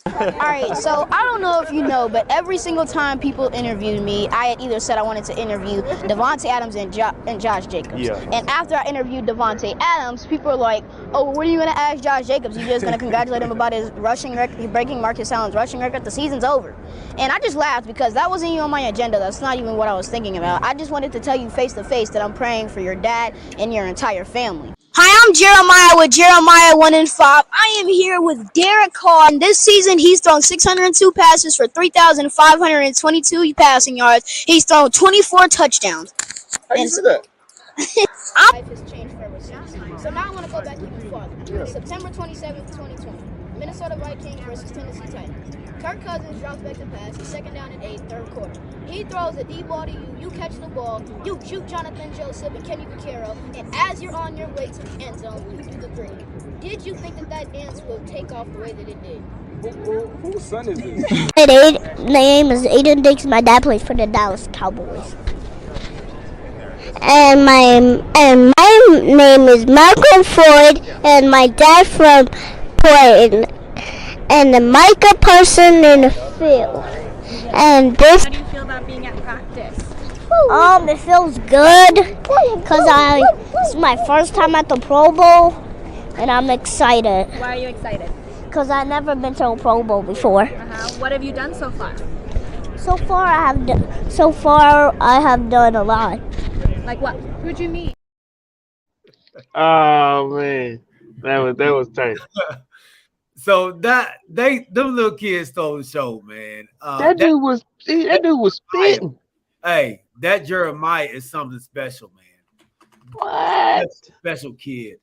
Speaker 8: All right, so I don't know if you know, but every single time people interviewed me, I had either said I wanted to interview Davante Adams and Josh Jacobs. Yeah. And after I interviewed Davante Adams, people are like, "Oh, well, what are you going to ask Josh Jacobs? You just going to congratulate him about his rushing record, breaking Marcus Allen's rushing record? The season's over." And I just laughed because that wasn't even on my agenda. That's not even what I was thinking about. I just wanted to tell you face to face that I'm praying for your dad and your entire family. Hi, I'm Jeremiah with Jeremiah 1 and 5. I am here with Derek Carr. And this season, he's thrown 602 passes for 3,522 passing yards. He's thrown 24 touchdowns.
Speaker 2: How you see that?
Speaker 8: Life has changed forever since. So now I want to go back even farther. Yeah. September 27th, 2020. Minnesota Vikings versus Tennessee Titans. Kirk Cousins drops back to pass. It's second down and 8, third quarter. He throws a deep ball to you. You catch the ball. You juke Jonathan Joseph and Kenny Vaccaro. And as you're on your way to the end zone, you do the three. Did you think that dance will take off the way that it did?
Speaker 2: Whose son is this?
Speaker 9: My name is Aiden Dix. My dad plays for the Dallas Cowboys. And my name is Malcolm Ford, and my dad from Portland. And the Micah person in the field. And this.
Speaker 10: How do you feel about being at practice?
Speaker 9: It feels good because it's my first time at the Pro Bowl, and I'm excited.
Speaker 10: Why are you excited?
Speaker 9: Because I've never been to a Pro Bowl before.
Speaker 10: What have you done so far?
Speaker 9: So far I have done a lot.
Speaker 10: Like what? Who'd you meet?
Speaker 6: Oh man, that was tight.
Speaker 1: So them little kids stole the show, man.
Speaker 6: That dude was spitting.
Speaker 1: Hey, that Jeremiah is something special, man.
Speaker 6: What?
Speaker 1: That's a special kid.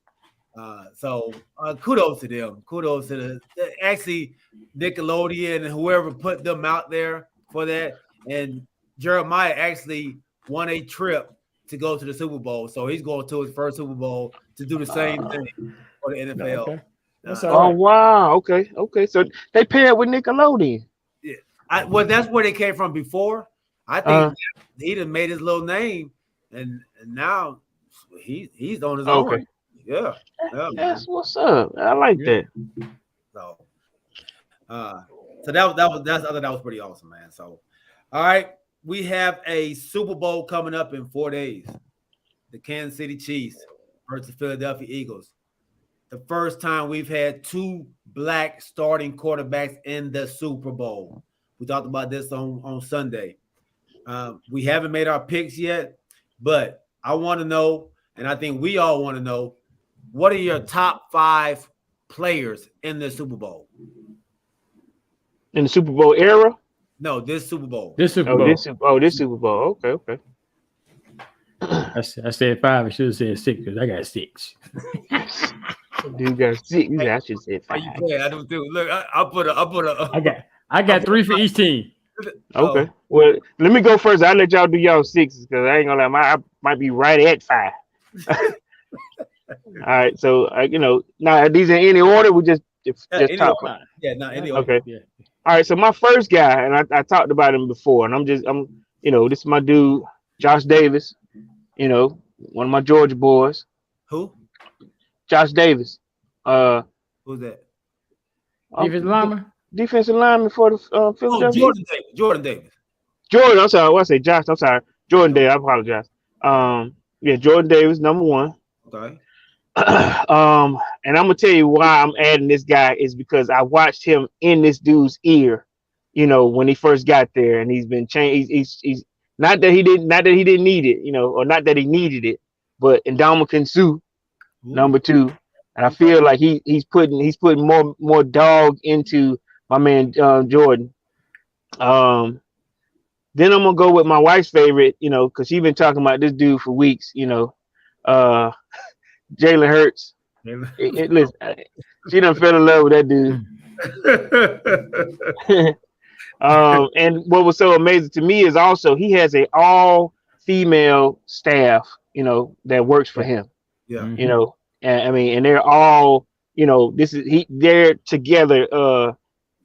Speaker 1: So kudos to them. Kudos to actually Nickelodeon and whoever put them out there for that. And Jeremiah actually won a trip to go to the Super Bowl. So he's going to his first Super Bowl to do the same thing for the NFL.
Speaker 6: Okay. Oh wow! Okay. So they paired with Nickelodeon.
Speaker 1: Yeah, well, that's where they came from before. I think he done made his little name, and now he's on his own.
Speaker 6: Okay.
Speaker 1: Yeah,
Speaker 6: that's what's up. I like that.
Speaker 1: So, that was pretty awesome, man. So, all right, we have a Super Bowl coming up in 4 days. The Kansas City Chiefs versus the Philadelphia Eagles. The first time we've had two black starting quarterbacks in the Super Bowl. We talked about this on Sunday. We haven't made our picks yet, but I want to know, and I think we all want to know, what are your top 5 players in the Super Bowl?
Speaker 6: In the Super Bowl era?
Speaker 1: No, this Super Bowl.
Speaker 3: This Super Bowl.
Speaker 6: This Super Bowl. Okay.
Speaker 3: I said 5. I should have said 6 because I got 6.
Speaker 6: Dude got 6. I should say 5.
Speaker 1: Yeah, I do too. Look,
Speaker 3: I got 3 for each team.
Speaker 6: Okay. Well, let me go first. I'll let y'all do y'all 6s because I ain't gonna lie. I might be right at 5. All right. So now these in any order. We just top 5.
Speaker 1: Yeah, not any order.
Speaker 6: Okay.
Speaker 3: Yeah.
Speaker 6: All right. So my first guy, and I talked about him before, and this is my dude, Josh Davis. One of my Georgia boys.
Speaker 1: Who?
Speaker 6: Josh Davis.
Speaker 1: Who's that?
Speaker 6: Defensive lineman for the Philadelphia.
Speaker 1: Jordan Davis.
Speaker 6: Jordan, I'm sorry. What I say, Josh? I'm sorry. Jordan Davis. I apologize. Jordan Davis, number 1.
Speaker 1: Okay.
Speaker 6: And I'm gonna tell you why I'm adding this guy is because I watched him in this dude's ear, when he first got there, and he's been changed. He's not that he didn't need it, or not that he needed it, but Ndamukong Suh, number 2, and I feel like he's putting more dog into my man Jordan. Then I'm gonna go with my wife's favorite, because she's been talking about this dude for weeks, Jalen Hurts. Listen, she done fell in love with that dude. And what was so amazing to me is also he has a all female staff, that works for him.
Speaker 1: Yeah.
Speaker 6: And I mean, and they're all, they're together.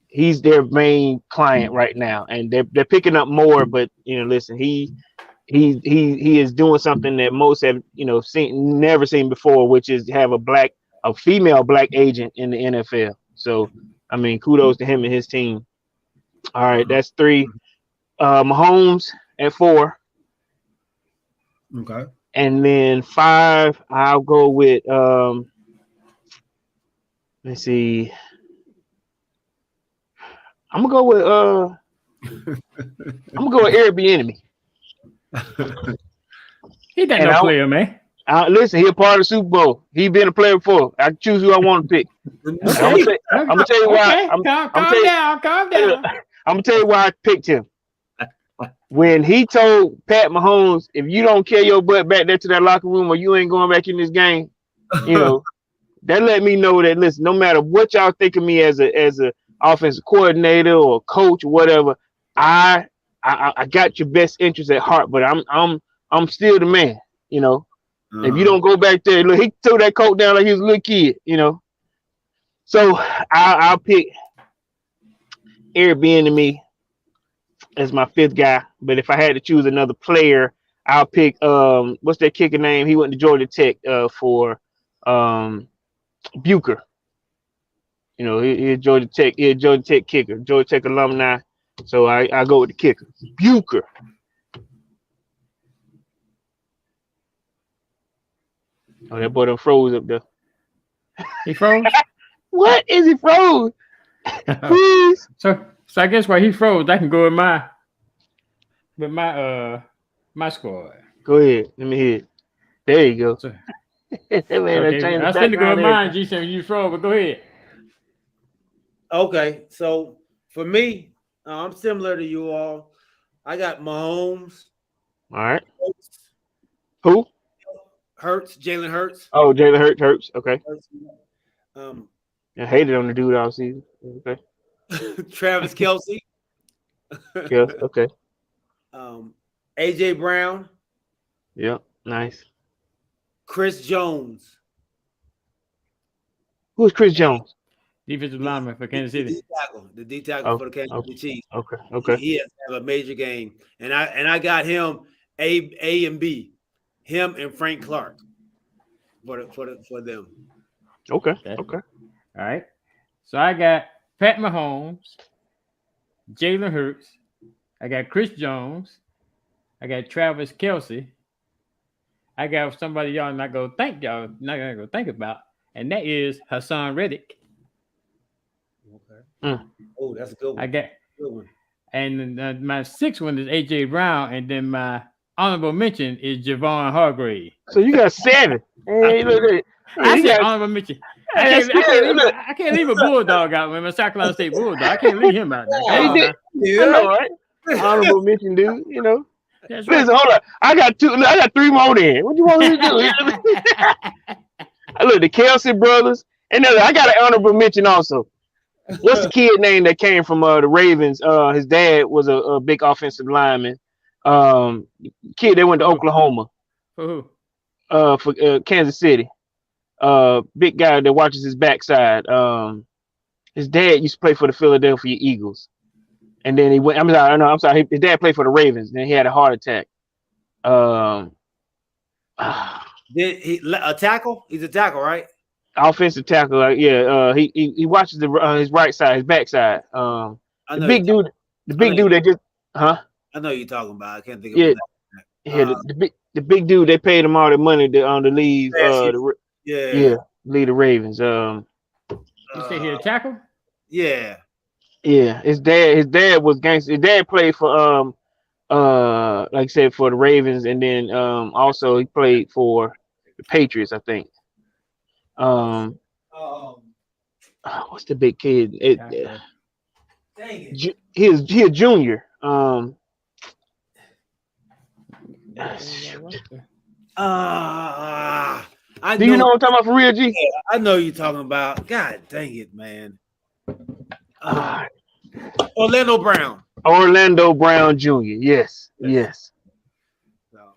Speaker 6: He's their main client right now, and they're picking up more. But listen, he is doing something that most have never seen before, which is have a female black agent in the NFL. So I mean, kudos to him and his team. All right, that's 3. Mahomes at 4.
Speaker 1: Okay.
Speaker 6: And then 5, I'll go with let's see. I'm gonna go with Airbnb.
Speaker 3: He got no player, man.
Speaker 6: Listen, he a part of the Super Bowl. He been a player before. I can choose who I want to pick. I'm gonna tell you why.
Speaker 3: Calm down.
Speaker 6: I'm gonna tell you why I picked him. When he told Pat Mahomes, if you don't carry your butt back there to that locker room or you ain't going back in this game, that let me know that, listen, no matter what y'all think of me as a offensive coordinator or coach or whatever, I got your best interest at heart, but I'm still the man, If you don't go back there, look, he threw that coat down like he was a little kid, So I'll pick Airbnb as my 5th guy. But if I had to choose another player, I'll pick what's that kicker name? He went to Georgia Tech for Bucher. He's Georgia Tech kicker, Georgia Tech alumni. So I go with the kicker, Bucher. Oh, that boy done froze up there.
Speaker 3: He froze?
Speaker 6: What is he froze? Please.
Speaker 3: So I guess while he froze, I can go with my squad.
Speaker 6: Go ahead. Let me hear it. There you go.
Speaker 3: So, I was going to go with mine, G7. You froze, but go ahead.
Speaker 1: Okay, so for me, I'm similar to you all. I got Mahomes.
Speaker 6: All right. Who?
Speaker 1: Jalen Hurts.
Speaker 6: Oh, Jalen Hurts. Okay.
Speaker 1: I
Speaker 6: hated on the dude all season. Okay.
Speaker 1: Travis Kelce.
Speaker 6: Yeah. Okay.
Speaker 1: AJ Brown.
Speaker 6: Yep. Nice.
Speaker 1: Chris Jones.
Speaker 6: Who is Chris Jones?
Speaker 3: Defensive lineman for Kansas City.
Speaker 1: The D tackle for the Kansas City Chiefs.
Speaker 6: Okay.
Speaker 1: He has to have a major game, and I got him A and B, him and Frank Clark for them.
Speaker 6: Okay.
Speaker 3: All right. So I got Pat Mahomes, Jalen Hurts. I got Chris Jones. I got Travis Kelce. I got somebody y'all not gonna think about, and that is Hassan Reddick.
Speaker 1: Okay. Oh, that's a good one.
Speaker 3: I got good one. And my 6th one is AJ Brown, and then my honorable mention is Javon Hargrave.
Speaker 6: So you got 7. Hey, look,
Speaker 3: I said honorable mention. I can't leave a Bulldog out, man. My South Carolina State Bulldog. I can't leave him out there.
Speaker 6: All right. Honorable mention, dude.
Speaker 3: That's
Speaker 6: Listen,
Speaker 3: right.
Speaker 6: hold on. I got 3 more there. What you want me to do? Look, the Kelce brothers, and then I got an honorable mention also. What's the kid name that came from the Ravens? His dad was a big offensive lineman. Kid that went to Oklahoma.
Speaker 3: For who?
Speaker 6: For Kansas City. Big guy that watches his backside. His dad used to play for the Philadelphia Eagles, and then he went. I'm sorry. His dad played for the Ravens. Then he had a heart attack.
Speaker 1: Did he a tackle? He's a tackle, right?
Speaker 6: Offensive tackle. He watches his right side, his backside. The big dude that just
Speaker 1: I know you're talking about. I can't think of
Speaker 6: the big dude. They paid him all the money to leave. Lead the Ravens.
Speaker 3: You say he a tackle?
Speaker 1: Yeah.
Speaker 6: His dad was gangster. His dad played for like I said, for the Ravens, and then also he played for the Patriots, I think. What's the big kid? He a junior. Do you know what I'm talking about for real, G?
Speaker 1: Yeah, I know you're talking about. God dang it, man. Orlando Brown.
Speaker 6: Orlando Brown Jr. Yes.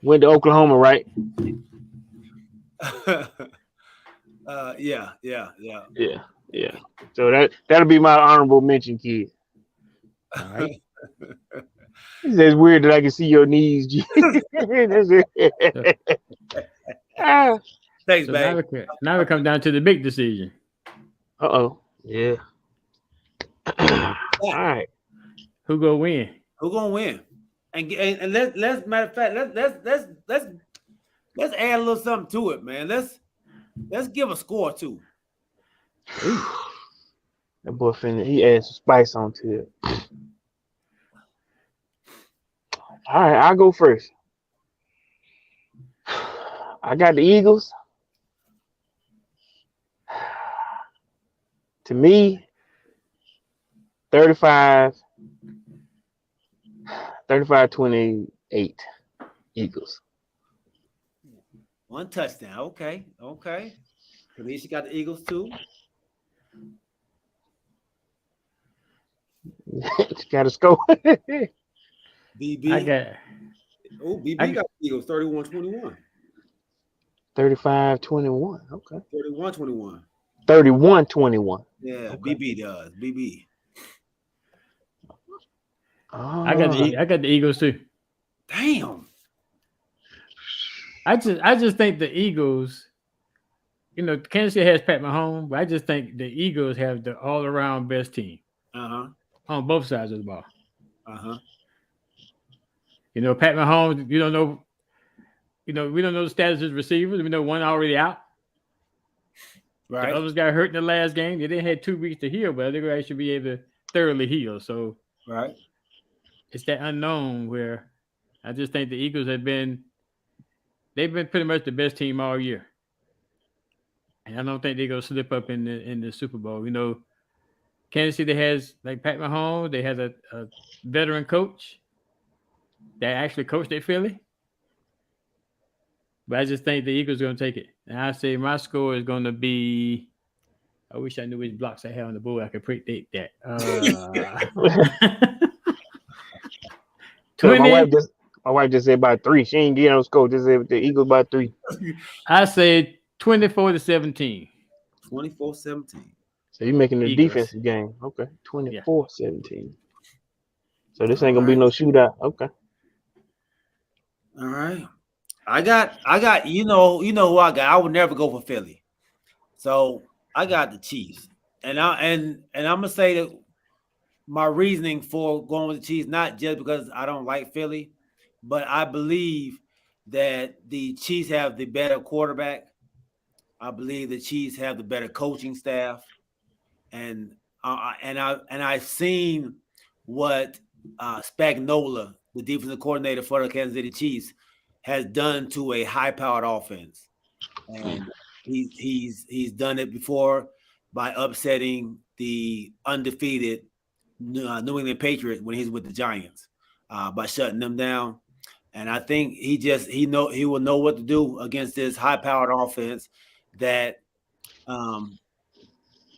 Speaker 6: Went to Oklahoma, right?
Speaker 1: Yeah.
Speaker 6: So that'll be my honorable mention, kid.
Speaker 3: All right.
Speaker 6: It's weird that I can see your knees, G. That's it.
Speaker 1: Thanks,
Speaker 3: So
Speaker 1: babe.
Speaker 3: now we come down to the big decision.
Speaker 6: Yeah. All right.
Speaker 3: Who gonna win?
Speaker 1: Who gonna win? And let's matter of fact, let's add a little something to it, man. Let's give a score too.
Speaker 6: That boy he adds some spice onto it. All right, I'll go first. I got the Eagles. To me, 35-28 Eagles.
Speaker 1: One touchdown. Okay. Kamisha got the Eagles too.
Speaker 6: Got to score.
Speaker 1: BB. BB got the Eagles 31-21.
Speaker 6: 35-21. Okay.
Speaker 1: 31-21.
Speaker 6: 31-21.
Speaker 1: Yeah,
Speaker 6: okay.
Speaker 1: BB does. BB.
Speaker 3: I got the Eagles too.
Speaker 1: Damn.
Speaker 3: I just think the Eagles, Kansas City has Pat Mahomes, but I just think the Eagles have the all-around best team. On both sides of the ball. Pat Mahomes, we don't know the status of his receivers. We know one already out.
Speaker 1: Right.
Speaker 3: The others got hurt in the last game. They had 2 weeks to heal, but they're going to actually be able to thoroughly heal. So
Speaker 1: right.
Speaker 3: It's that unknown where I just think the Eagles they've been pretty much the best team all year. And I don't think they're going to slip up in the Super Bowl. Kansas City has, like Pat Mahomes, they have a veteran coach that actually coached at Philly. But I just think the Eagles are going to take it. And I say my score is going to be, I wish I knew which blocks I had on the board. I could predict that.
Speaker 6: 20. My wife just said by 3. She ain't getting no score. Just said the Eagles by 3.
Speaker 3: I said 24-17.
Speaker 1: 24-17.
Speaker 6: So you're making the defensive game. Okay. 24-17. So this ain't gonna be no shootout. Okay.
Speaker 1: All right. I got you know who I got. I would never go for Philly. So I got the Chiefs. And I'm gonna say that my reasoning for going with the Chiefs, not just because I don't like Philly, but I believe that the Chiefs have the better quarterback. I believe the Chiefs have the better coaching staff. And I've seen what Spagnuolo, the defensive coordinator for the Kansas City Chiefs, has done to a high-powered offense, and he's done it before by upsetting the undefeated New England Patriots when he's with the Giants by shutting them down. And I think he will know what to do against this high-powered offense that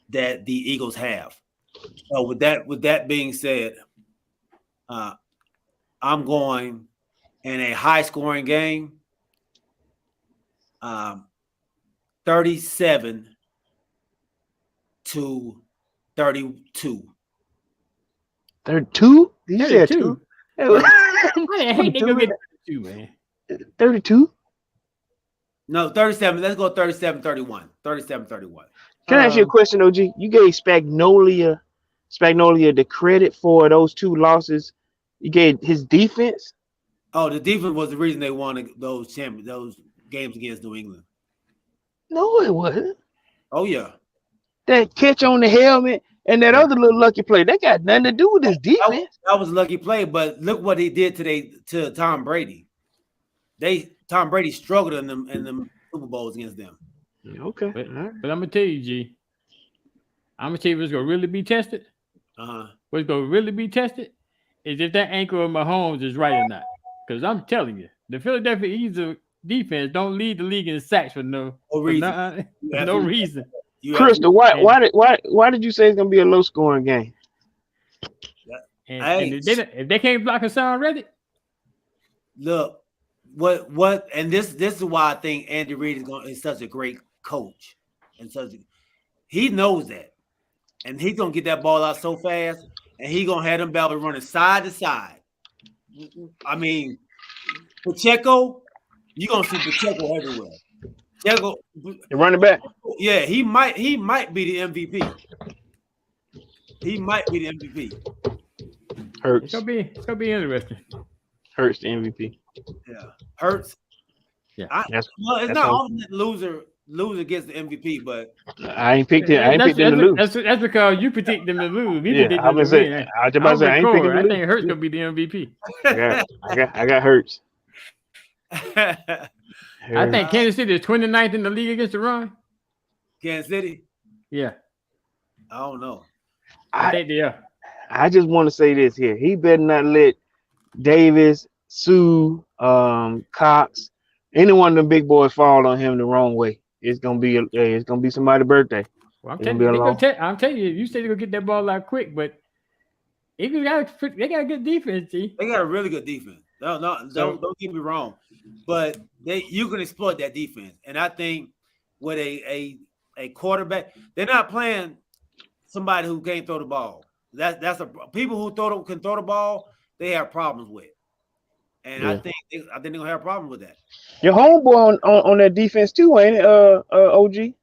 Speaker 1: the Eagles have. So with that being said, I'm going in a high-scoring game, 37-32.
Speaker 6: 32? You said 2?
Speaker 3: I hate they go get 32, man.
Speaker 6: 32?
Speaker 1: No, 37. Let's go 37-31. 37-31.
Speaker 6: Can I ask you a question, OG? You gave Spagnuolo the credit for those 2 losses. You gave his defense.
Speaker 1: Oh, the defense was the reason they won those games against New England.
Speaker 6: No, it wasn't.
Speaker 1: Oh yeah,
Speaker 6: that catch on the helmet and that other little lucky play, that got nothing to do with his defense.
Speaker 1: That was a lucky play, but look what he did today to Tom Brady. Tom Brady struggled in them Super Bowls against them.
Speaker 6: Okay,
Speaker 3: but I'm gonna tell you, G. I'm gonna tell you what's gonna really be tested. What's gonna really be tested is if that ankle of Mahomes is right or not. Because I'm telling you, the Philadelphia defense don't lead the league in sacks for no
Speaker 1: reason.
Speaker 3: no reason.
Speaker 6: Crystal, why did you say it's gonna be a low scoring game?
Speaker 3: And if they can't block Hassan Reddick,
Speaker 1: look, what and this is why I think Andy Reid is such a great coach, and he knows that, and he's gonna get that ball out so fast, and he's gonna have them Ballard running side to side. I mean, Pacheco, you're gonna see Pacheco everywhere. Pacheco,
Speaker 6: the running back.
Speaker 1: Yeah, he might be the MVP. He might be the MVP.
Speaker 6: Hurts.
Speaker 3: It's gonna be interesting.
Speaker 6: Hurts the MVP.
Speaker 1: Yeah, Hurts.
Speaker 3: Yeah,
Speaker 1: it's not often that loser gets the MVP, but
Speaker 6: I ain't picked it. I ain't picked them to lose.
Speaker 3: That's because you predict them to lose.
Speaker 6: I was saying. I ain't picking them.
Speaker 3: I think Hurts gonna be the MVP.
Speaker 6: I got Hurts.
Speaker 3: I think Kansas City is 29th in the league against the run.
Speaker 1: Kansas City?
Speaker 3: Yeah.
Speaker 1: I don't know.
Speaker 3: I think they are.
Speaker 6: I just want to say this here. He better not let Davis, Sue, Cox, any one of them big boys fall on him the wrong way. It's gonna be somebody's birthday.
Speaker 3: Well, I'm telling you, you said they're gonna get that ball out quick, but they got a good defense, G.
Speaker 1: They got a really good defense. Don't get me wrong. But you can exploit that defense. And I think with a quarterback, they're not playing somebody who can't throw the ball. People who can throw the ball, they have problems with. And I think they're gonna have problems with that.
Speaker 6: Your homeboy on that defense too, ain't it? OG.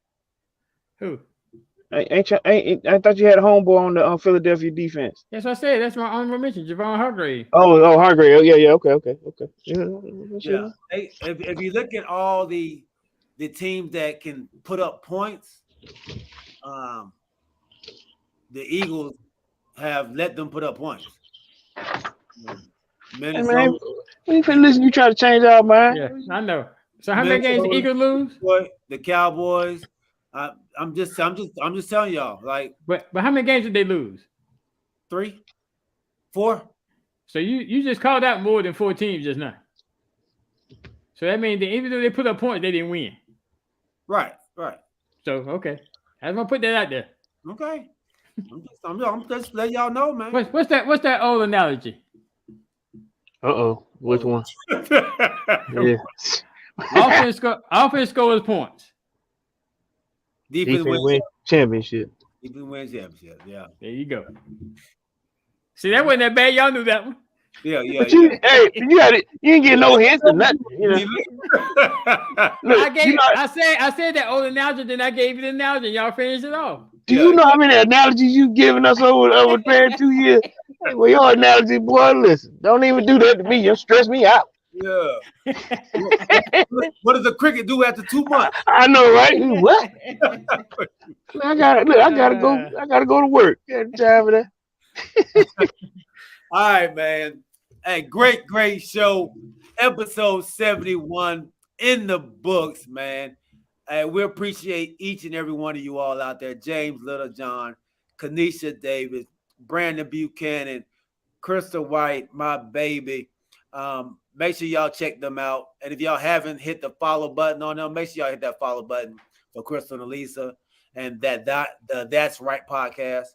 Speaker 3: Who?
Speaker 6: I thought you had a homeboy on the Philadelphia defense.
Speaker 3: That's what I said. That's my honorable mention, Javon Hargrave.
Speaker 6: Oh, Hargrave. Oh, yeah. Okay.
Speaker 1: Yeah. If you look at all the teams that can put up points, the Eagles have let them put up points.
Speaker 6: Minnesota. Hey man, when you finna listen, you try to change our mind.
Speaker 3: Yeah, I know. So how many games the Eagles lose?
Speaker 1: The Cowboys. I'm just telling y'all. Like,
Speaker 3: but how many games did they lose?
Speaker 1: 3, 4.
Speaker 3: So you just called out more than 4 teams just now. So that means that even though they put up points, they didn't win. Right. So okay, I'm gonna put that out there.
Speaker 1: Okay. I'm just letting y'all know, man.
Speaker 3: What's that old analogy?
Speaker 6: Which one?
Speaker 3: Yeah. Offense scores points.
Speaker 1: Defense
Speaker 6: wins championship.
Speaker 1: Defense wins championship. Yeah.
Speaker 3: There you go. See, that wasn't that bad. Y'all knew that one.
Speaker 1: Yeah.
Speaker 6: But you didn't get no hints or nothing. You know? Look,
Speaker 3: I said that old analogy, then I gave you the analogy. Y'all finished it off.
Speaker 6: Do you know how many analogies you've given us over the past 2 years? Hey, well, your analogy, boy, listen, don't even do that to me. You'll stress me out.
Speaker 1: Yeah. What does the cricket do after 2 months?
Speaker 6: I know, right? What? I gotta go to work. Got time for that.
Speaker 1: All right, man. Hey, great show. Episode 71 in the books, man. Hey, we appreciate each and every one of you all out there. James Littlejohn, Kanisha Davis, Brandon Buchanan, Crystal White, my baby. Make sure y'all check them out. And if y'all haven't hit the follow button on them, make sure y'all hit that follow button for Crystal and Elisa and That's Right podcast.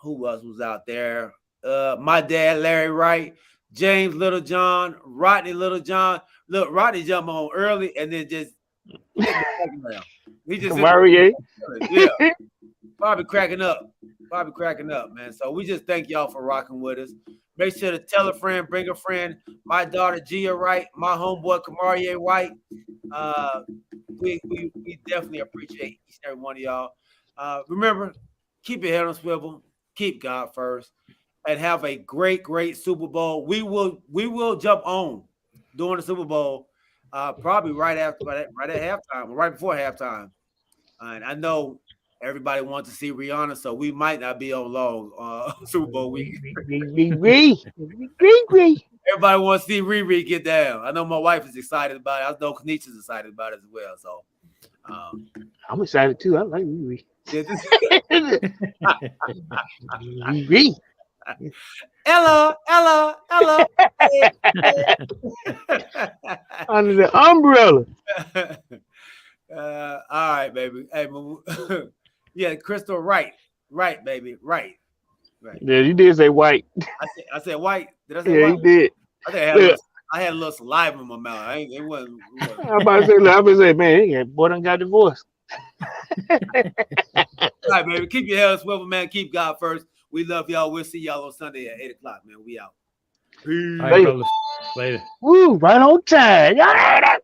Speaker 1: Who else was out there? My dad, Larry Wright, James Littlejohn, Rodney Littlejohn. Look, Rodney jumped on early and then just he just yeah. Probably cracking up, man. So we just thank y'all for rocking with us. Make sure to tell a friend, bring a friend. My daughter Gia Wright, my homeboy Kamarie White. We definitely appreciate each and every one of y'all. Remember, keep your head on swivel, keep God first, and have a great Super Bowl. We will jump on during the Super Bowl, probably right at halftime, or right before halftime. And I know everybody wants to see Rihanna, so we might not be on long Super Bowl week. Everybody wants to see Riri get down. I know my wife is excited about it. I know Kanisha's excited about it as well. So
Speaker 6: I'm excited too. I like Riri.
Speaker 1: Riri. Ella.
Speaker 6: Under the umbrella.
Speaker 1: All right, baby. Hey, yeah, Crystal, right, baby, right.
Speaker 6: Yeah, you did say white.
Speaker 1: I said white. Did I say
Speaker 6: Yeah,
Speaker 1: white?
Speaker 6: you did.
Speaker 1: I think I had a little saliva in my mouth. It wasn't.
Speaker 6: I'm about to say, man, boy done got divorced.
Speaker 1: All right, baby. Keep your head swivel, man. Keep God first. We love y'all. We'll see y'all on Sunday at 8:00, man. We out.
Speaker 3: All right, fellas. Later.
Speaker 6: Woo, right on time. Y'all heard that?